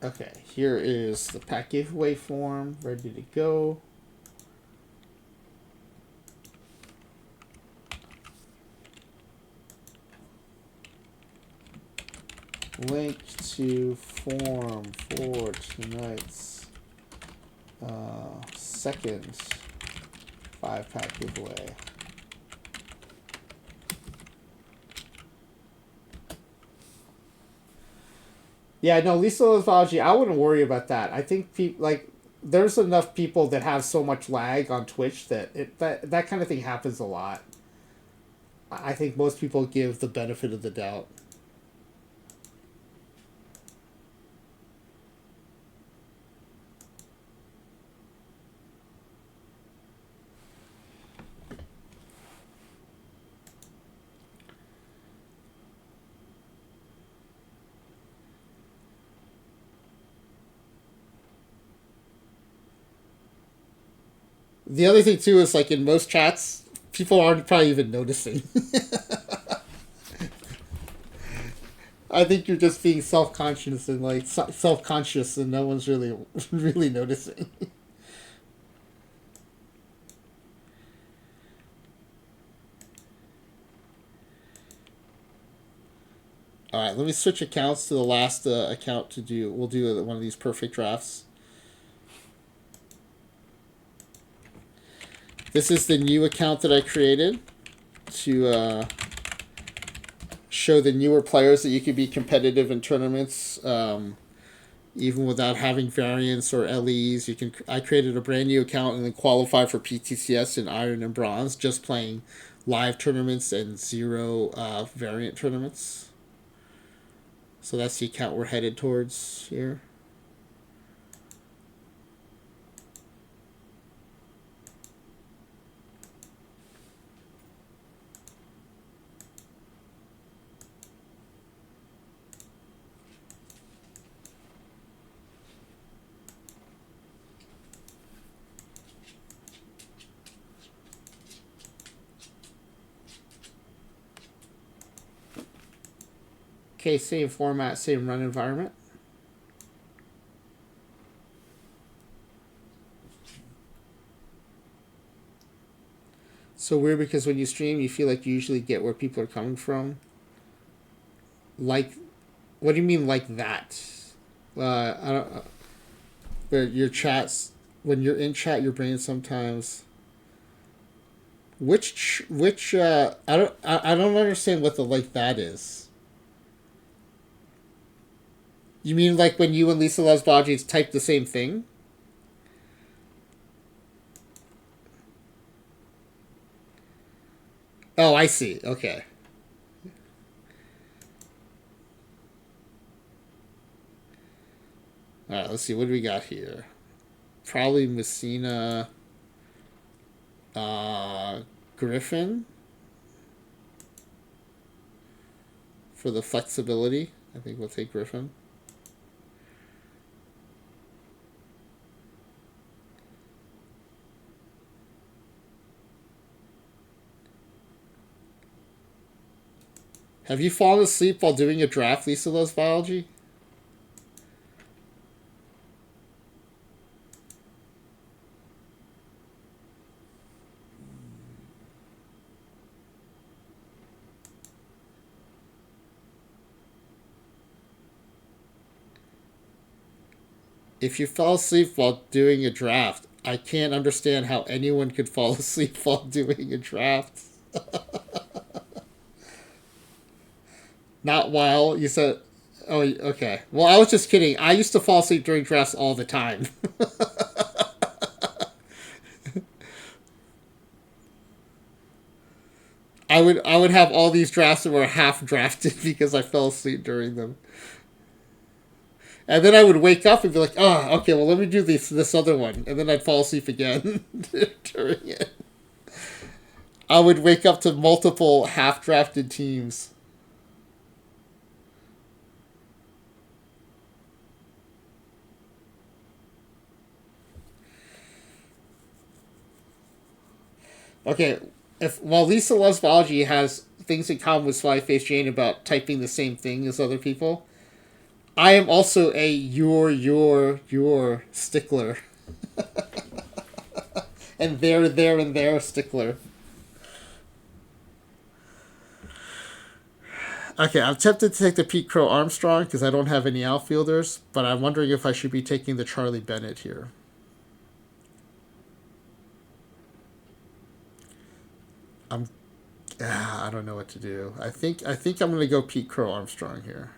Okay, here is the pack giveaway form ready to go. Link to form for tonight's second 5-pack giveaway. Yeah, no, Lisa Lithology, I wouldn't worry about that. I think there's enough people that have so much lag on Twitch that that kind of thing happens a lot. I think most people give the benefit of the doubt. The other thing too is like in most chats, people aren't probably even noticing. I think you're just being self-conscious and like self-conscious, and no one's really noticing. All right, let me switch accounts to the last account to do. We'll do one of these perfect drafts. This is the new account that I created to show the newer players that you can be competitive in tournaments, even without having variants or LEs. I created a brand new account and then qualify for PTCS in Iron and Bronze, just playing live tournaments and 0 variant tournaments. So that's the account we're headed towards here. Okay, same format, same run environment. So weird because when you stream, you feel like you usually get where people are coming from. Like, what do you mean like that? I don't. But your chats, when you're in chat, your brain sometimes. I don't understand what the like that is. You mean like when you and Lisa Loves Baji's type the same thing? Oh, I see. Okay. Alright, let's see. What do we got here? Probably Messina. Griffin. For the flexibility. I think we'll take Griffin. Have you fallen asleep while doing a draft, Lisa Loves Biology? If you fell asleep while doing a draft, I can't understand how anyone could fall asleep while doing a draft. Not while you said. Oh, okay. Well, I was just kidding. I used to fall asleep during drafts all the time. I would have all these drafts that were half drafted because I fell asleep during them. And then I would wake up and be like, oh, okay, well, let me do this other one. And then I'd fall asleep again during it. I would wake up to multiple half-drafted teams. Okay, while Lisa Loves Biology has things in common with Sly Face Jane about typing the same thing as other people, I am also a your stickler. And their stickler. Okay, I'm tempted to take the Pete Crow Armstrong because I don't have any outfielders, but I'm wondering if I should be taking the Charlie Bennett here. I'm I don't know what to do. I think I'm gonna go Pete Crow Armstrong here.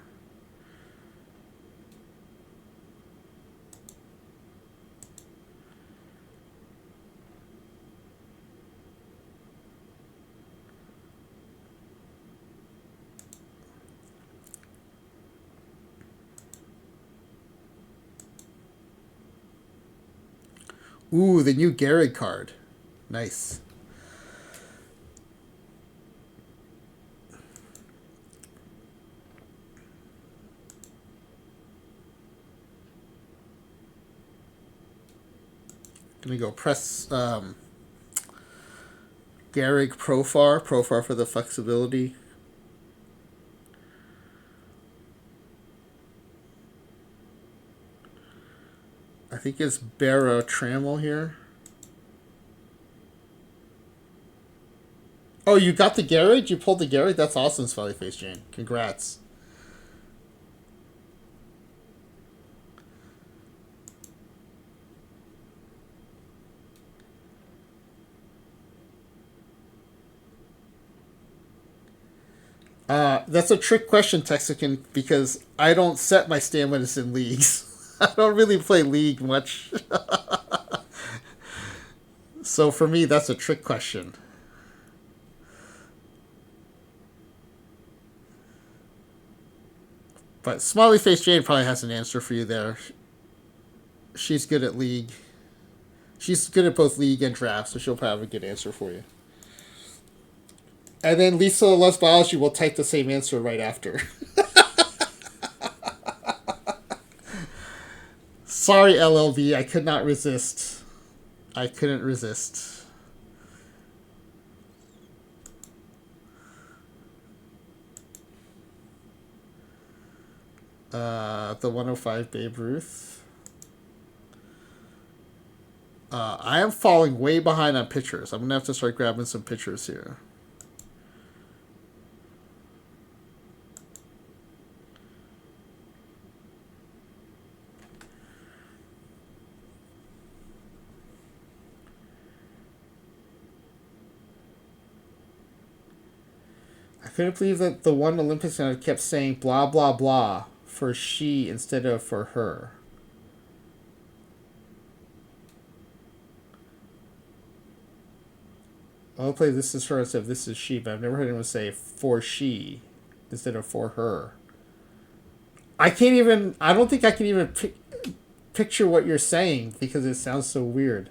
Ooh, the new Gary card. Nice. Gonna go press Garrick Profar for the flexibility. I think it's Barra Trammell here. Oh, you got the Garrick? You pulled the Garrick? That's awesome, Smiley Face Jane. Congrats. That's a trick question, Texican, because I don't set my stamina in leagues. I don't really play League much. So for me, that's a trick question. But Smiley Face Jane probably has an answer for you there. She's good at League. She's good at both League and Draft, so she'll probably have a good answer for you. And then Lisa Loves Biology will type the same answer right after. Sorry, LLV, I could not resist. I couldn't resist. The 105 Babe Ruth. I am falling way behind on pictures. I'm going to have to start grabbing some pictures here. I couldn't believe that the one Olympics kept saying blah blah blah for she instead of for her. I'll play this is her instead of this is she, but I've never heard anyone say for she instead of for her. I can't even. I don't think I can even picture what you're saying because it sounds so weird.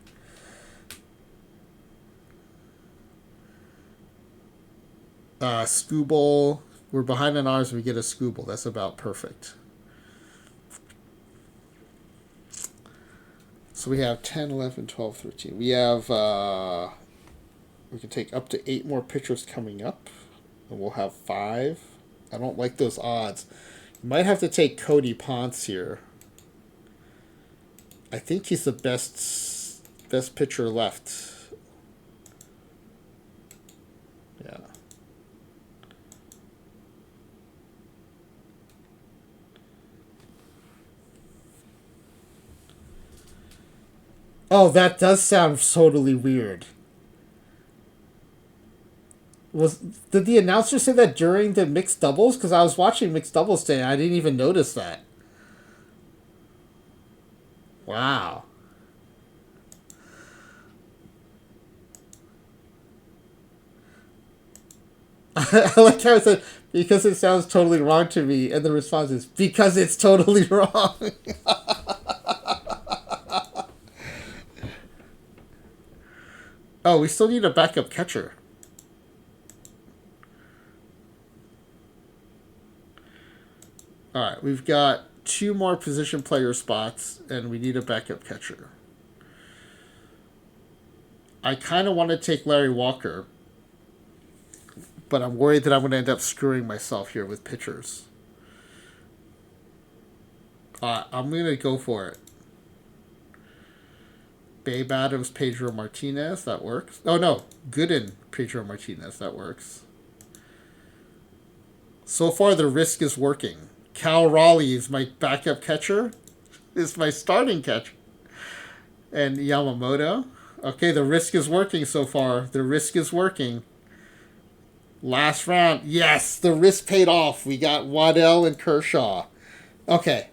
Scooble. We're behind on ours. We get a Scooble. That's about perfect. So we have 10, 11, 12, 13. We have. We can take up to 8 more pictures coming up. And we'll have 5. I don't like those odds. You might have to take Cody Ponce here. I think he's the best pitcher left. Yeah. Oh, that does sound totally weird. Did the announcer say that during the mixed doubles? Because I was watching mixed doubles today and I didn't even notice that. Wow. I like how it said, because it sounds totally wrong to me, and the response is, because it's totally wrong. Oh, we still need a backup catcher. Alright, we've got 2 more position player spots, and we need a backup catcher. I kind of want to take Larry Walker, but I'm worried that I'm going to end up screwing myself here with pitchers. I'm going to go for it. Babe Adams, Pedro Martinez, that works. Oh no, Gooden, Pedro Martinez, that works. So far, the risk is working. Cal Raleigh is my backup catcher. Is my starting catcher. And Yamamoto. Okay, the risk is working so far. The risk is working. Last round. Yes, the risk paid off. We got Waddell and Kershaw. Okay.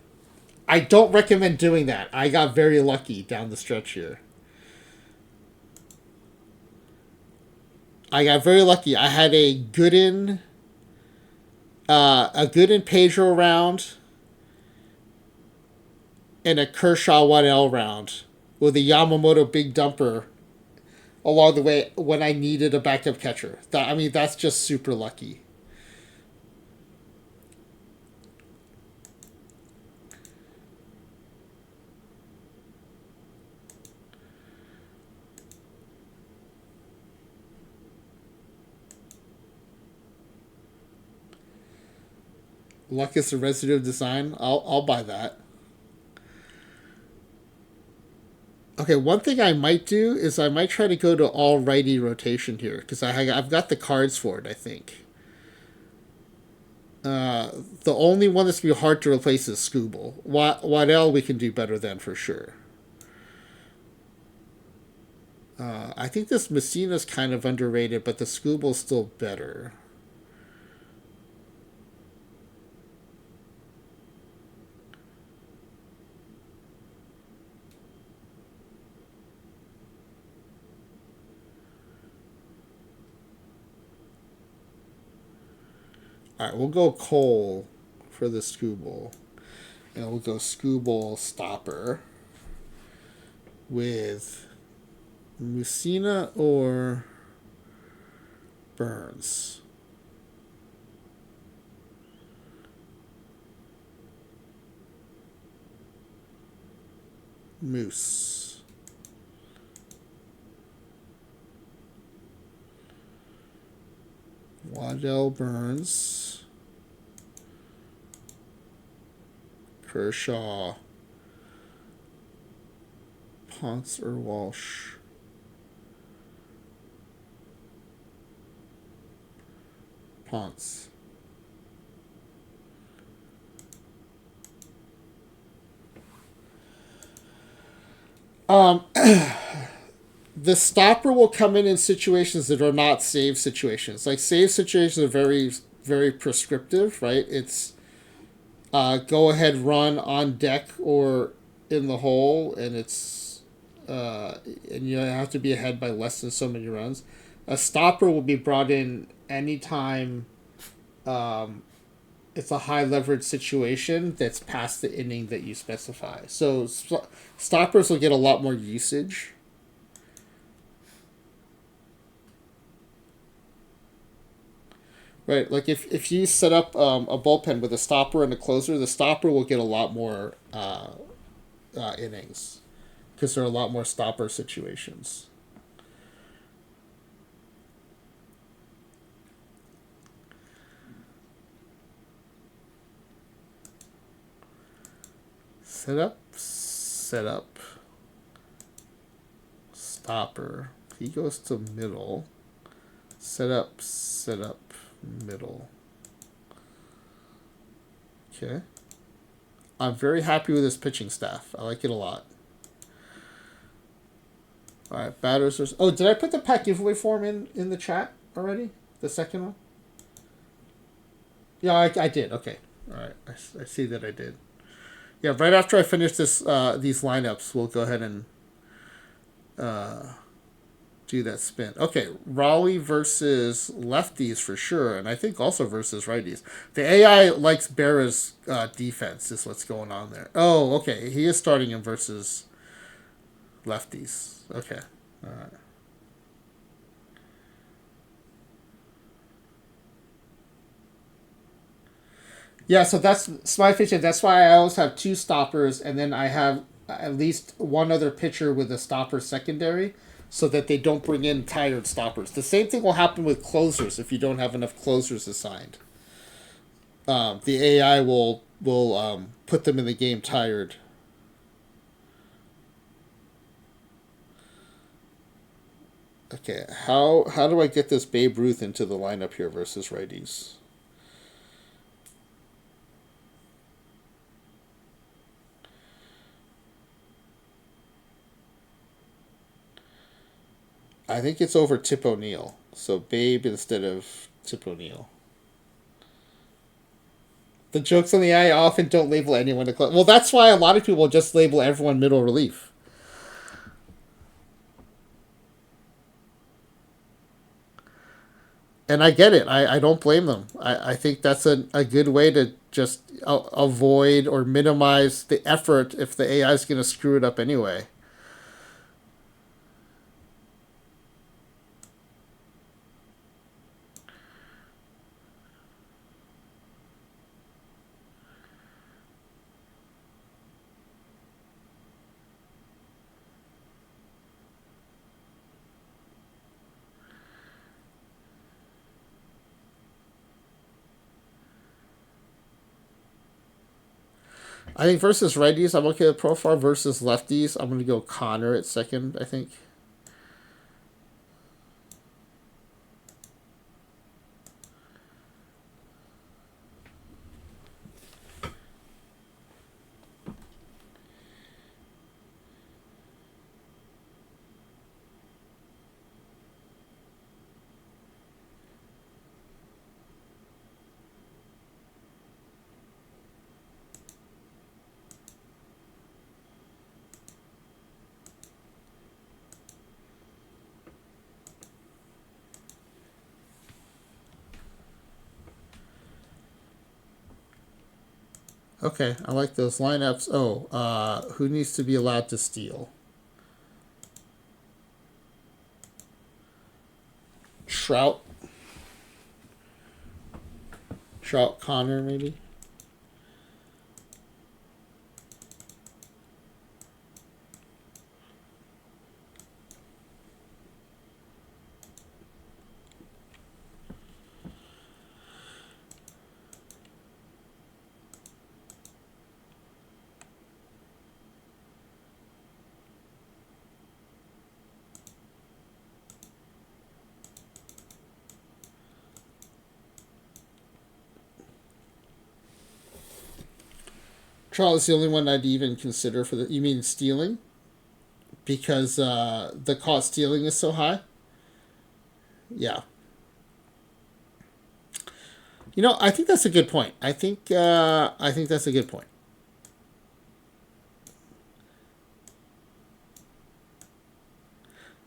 I don't recommend doing that. I got very lucky down the stretch here. I got very lucky. I had a Gooden Pedro round, and a Kershaw Waddell round with a Yamamoto big dumper along the way when I needed a backup catcher. That's just super lucky. Luck is the residue of design. I'll buy that. Okay, one thing I might do is I might try to go to all righty rotation here because I've got the cards for it. I think. The only one that's gonna be hard to replace is Scooble. Waddell we can do better than for sure. I think this Messina's kind of underrated, but the Scooble's still better. All right, we'll go Cole for the Scooble. And we'll go Scooble Stopper with Messina or Burns. Moose. Waddell Burns. Kershaw. Ponce or Walsh. Ponce. The stopper will come in situations that are not save situations. Like save situations are very, very prescriptive, right? It's go ahead, run on deck or in the hole, and and you have to be ahead by less than so many runs. A stopper will be brought in anytime it's a high leverage situation that's past the inning that you specify. So stoppers will get a lot more usage. Right, like if you set up a bullpen with a stopper and a closer, the stopper will get a lot more innings because there are a lot more stopper situations. Set up, stopper. He goes to middle. Set up, middle. Okay. I'm very happy with this pitching staff. I like it a lot. All right, batters. Oh, did I put the pack giveaway form in the chat already? The second one? Yeah, I did. Okay. All right. I see that I did. Yeah, right after I finish these lineups, we'll go ahead and do that spin. Okay, Raleigh versus lefties for sure, and I think also versus righties. The AI likes Berra's defense is what's going on there. Oh, okay. He is starting him versus lefties. Okay. All right. Yeah, so that's my pitching. That's why I always have two stoppers, and then I have at least one other pitcher with a stopper secondary, so that they don't bring in tired stoppers. The same thing will happen with closers if you don't have enough closers assigned. The AI will put them in the game tired. Okay, how do I get this Babe Ruth into the lineup here versus righties? I think it's over Tip O'Neill. So Babe instead of Tip O'Neill. The jokes on the AI often don't label anyone to close. Well, that's why a lot of people just label everyone middle relief. And I get it. I don't blame them. I think that's a good way to just avoid or minimize the effort if the AI is going to screw it up anyway. I think versus righties, I'm okay with Profar. Versus lefties, I'm going to go Connor at second, I think. Okay, I like those lineups. Oh, who needs to be allowed to steal? Trout. Trout Connor, maybe? Trout is the only one I'd even consider for the. You mean stealing? Because the caught stealing is so high? Yeah. I think that's a good point. I think that's a good point.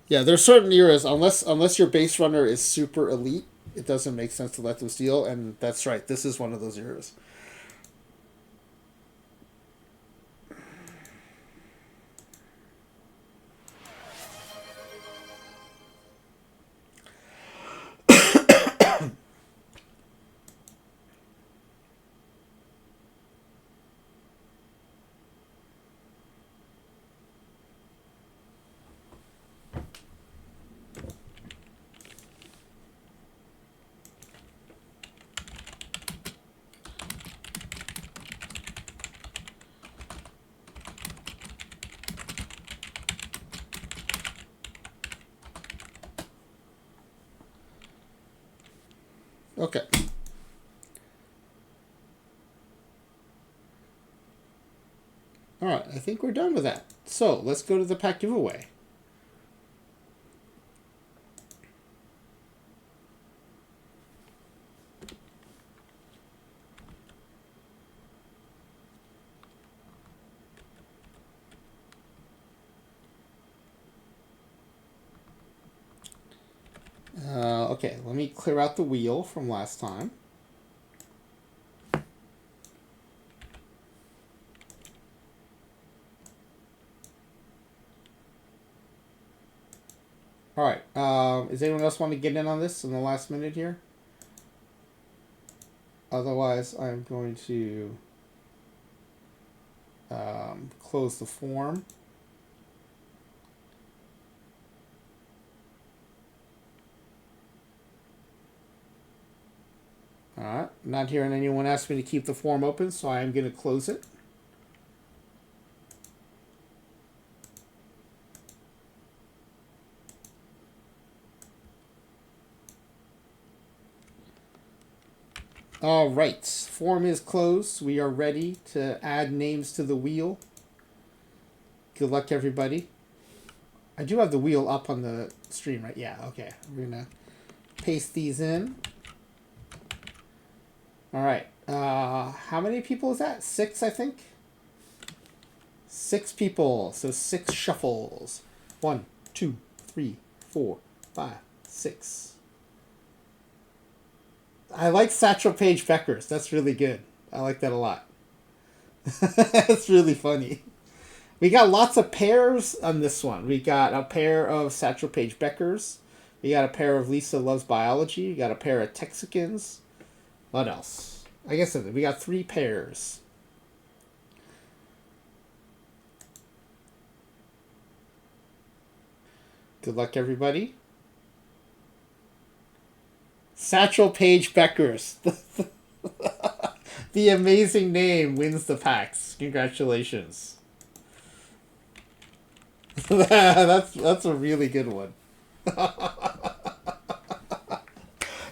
Yeah, there's certain eras unless your base runner is super elite, it doesn't make sense to let them steal, and that's right. This is one of those eras. Okay. All right, I think we're done with that. So let's go to the pack giveaway. Okay, let me clear out the wheel from last time. All right. Is anyone else want to get in on this in the last minute here? Otherwise, I'm going to close the form. All right. Not hearing anyone ask me to keep the form open, so I am going to close it. All right. Form is closed. We are ready to add names to the wheel. Good luck, everybody. I do have the wheel up on the stream, right? Yeah, okay. We're going to paste these in. All right. How many people is that? 6, I think. 6 people. So 6 shuffles. 1, 2, 3, 4, 5, 6. I like Satchel Paige Beckers. That's really good. I like that a lot. That's really funny. We got lots of pairs on this one. We got a pair of Satchel Paige Beckers. We got a pair of Lisa Loves Biology. We got a pair of Texicans. What else? I guess we got 3 pairs. Good luck, everybody. Satchel Paige Beckers. The amazing name wins the packs. Congratulations. That's a really good one.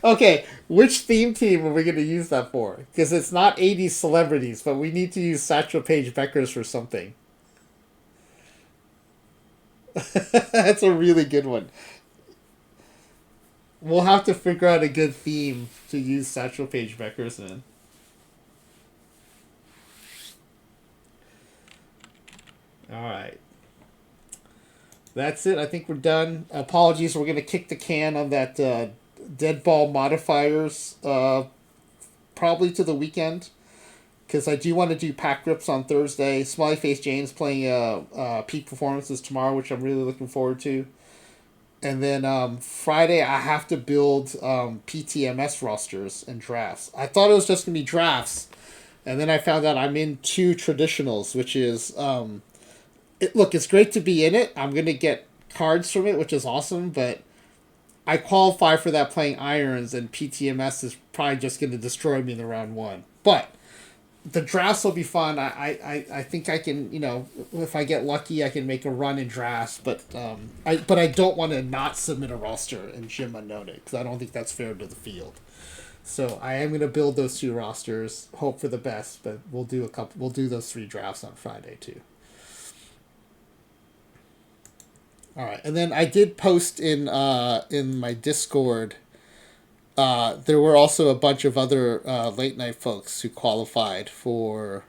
Okay, which theme team are we going to use that for? Because it's not 80s celebrities, but we need to use Satchel Paige Beckers for something. That's a really good one. We'll have to figure out a good theme to use Satchel Paige Beckers in. Alright. That's it. I think we're done. Apologies, we're going to kick the can on that dead ball modifiers probably to the weekend. Because I do want to do pack rips on Thursday. Smiley Face James playing peak performances tomorrow, which I'm really looking forward to. And then Friday, I have to build PTMS rosters and drafts. I thought it was just going to be drafts. And then I found out I'm in 2 traditionals, which is... look, it's great to be in it. I'm going to get cards from it, which is awesome. But I qualify for that playing Irons, and PTMS is probably just going to destroy me in the round 1. But... the drafts will be fun. I think I can, if I get lucky, I can make a run in drafts. But I don't want to not submit a roster in Jim Unknown because I don't think that's fair to the field. So I am going to build those 2 rosters. Hope for the best, but we'll do a couple. We'll do those 3 drafts on Friday too. All right, and then I did post in my Discord. There were also a bunch of other late night folks who qualified for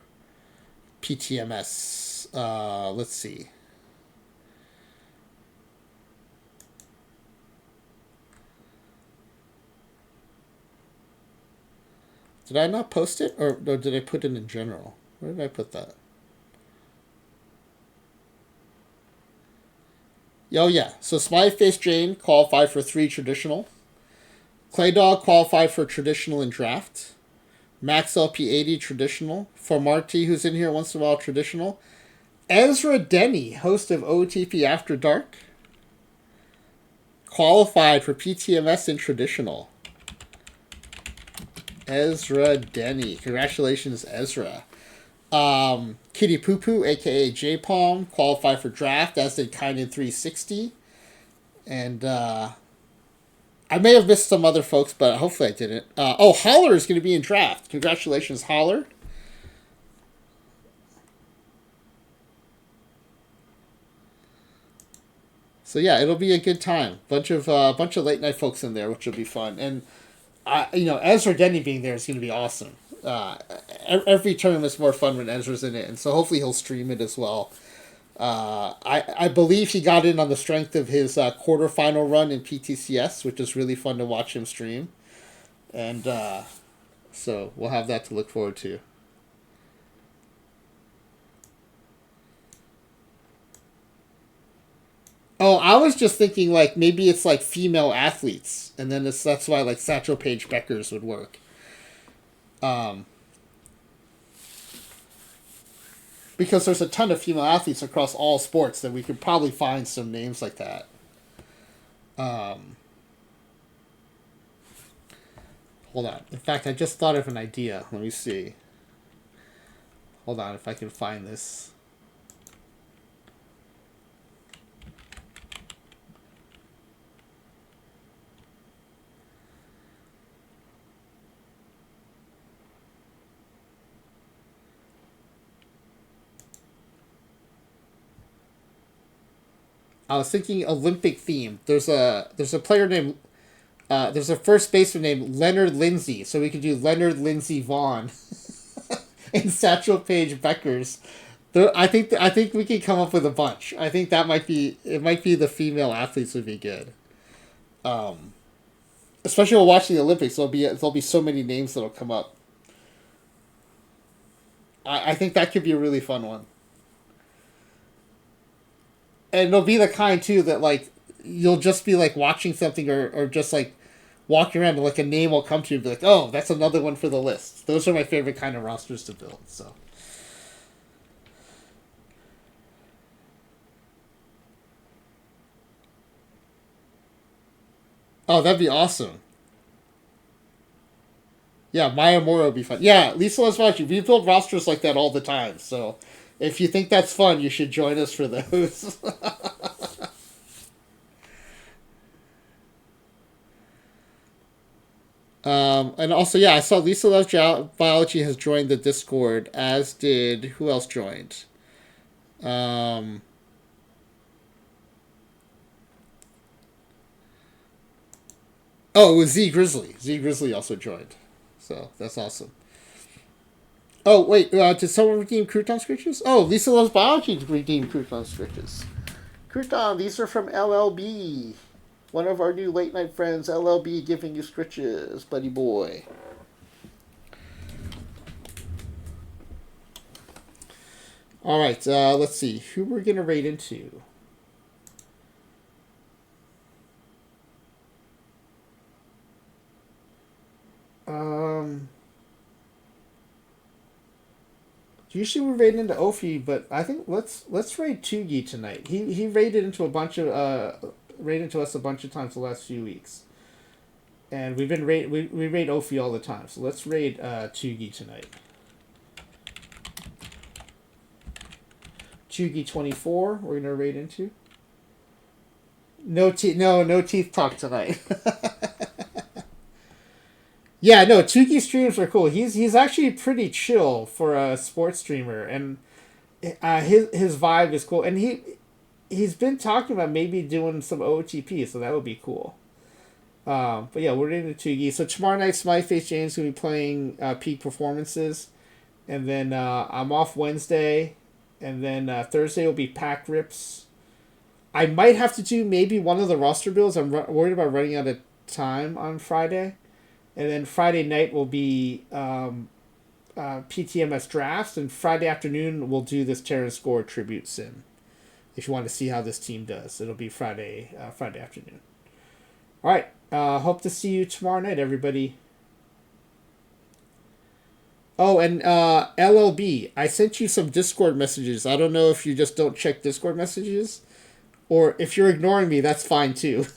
PTMS. Let's see. Did I not post it? Or did I put it in general? Where did I put that? Oh, yeah. So Smiley Face Jane qualified for 3 traditional. Clay Dog qualified for traditional and draft. Max LP80 traditional. For Marty, who's in here once in a while, traditional. Ezra Denny, host of OOTP After Dark, qualified for PTMS in traditional. Ezra Denny. Congratulations, Ezra. Kitty Poo Poo, aka J Palm, qualified for draft, as did Kynan 360. And I may have missed some other folks, but hopefully I didn't. Holler is going to be in draft. Congratulations, Holler. So yeah, it'll be a good time. Bunch of late night folks in there, which will be fun. And Ezra Denny being there is going to be awesome. Every tournament's more fun when Ezra's in it, and so hopefully he'll stream it as well. I believe he got in on the strength of his quarterfinal run in PTCS, which is really fun to watch him stream. And so we'll have that to look forward to. Oh, I was just thinking maybe it's female athletes, and then that's why Satchel Paige Beckers would work. Because there's a ton of female athletes across all sports that we could probably find some names like that. Hold on. In fact, I just thought of an idea. Let me see. Hold on, if I can find this. I was thinking Olympic theme. There's a player named there's a first baseman named Leonard Lindsay, so we could do Leonard Lindsay Vaughn and Satchel Paige Beckers. I think we can come up with a bunch. I think that might be the female athletes would be good. Especially while watching the Olympics, there'll be so many names that'll come up. I think that could be a really fun one. And it'll be the kind too that like you'll just be like watching something or just like walking around and like a name will come to you and be like, oh, that's another one for the list. Those are my favorite kind of rosters to build. So oh, that'd be awesome. Yeah, Maya Mora would be fun. Yeah, Lisa Lesvachi, we build rosters like that all the time. So if you think that's fun, you should join us for those. And also, yeah, I saw Lisa Loves Biology has joined the Discord, as did who else joined? Um, oh, it was Z Grizzly. Z Grizzly also joined, so that's awesome. Oh wait, did someone redeem crouton scritches? Oh, Lisa Loves Biology redeemed crouton scritches. Crouton, these are from LLB. One of our new late night friends, LLB, giving you scritches, buddy boy. All right, let's see who we're gonna raid into. Um, Usually we raid into Ophi, but I think let's raid Tugi tonight. He raided into a bunch of raided into us a bunch of times the last few weeks, and we raid Ophi all the time. So let's raid Tugi tonight. Chugi 24, we're gonna raid into. No teeth talk tonight. Yeah, no, Chugi streams are cool. He's actually pretty chill for a sports streamer, and his vibe is cool. And he's been talking about maybe doing some OOTP, so that would be cool. But yeah, we're into Chugi. So tomorrow night, Smiley Face James gonna be playing peak performances, and then I'm off Wednesday, and then Thursday will be pack rips. I might have to do maybe one of the roster builds. I'm worried about running out of time on Friday. And then Friday night will be PTMS drafts, and Friday afternoon we'll do this Terrance Gore tribute sim. If you want to see how this team does, it'll be Friday afternoon. All right. Hope to see you tomorrow night, everybody. Oh, and LLB, I sent you some Discord messages. I don't know if you just don't check Discord messages, or if you're ignoring me, that's fine too.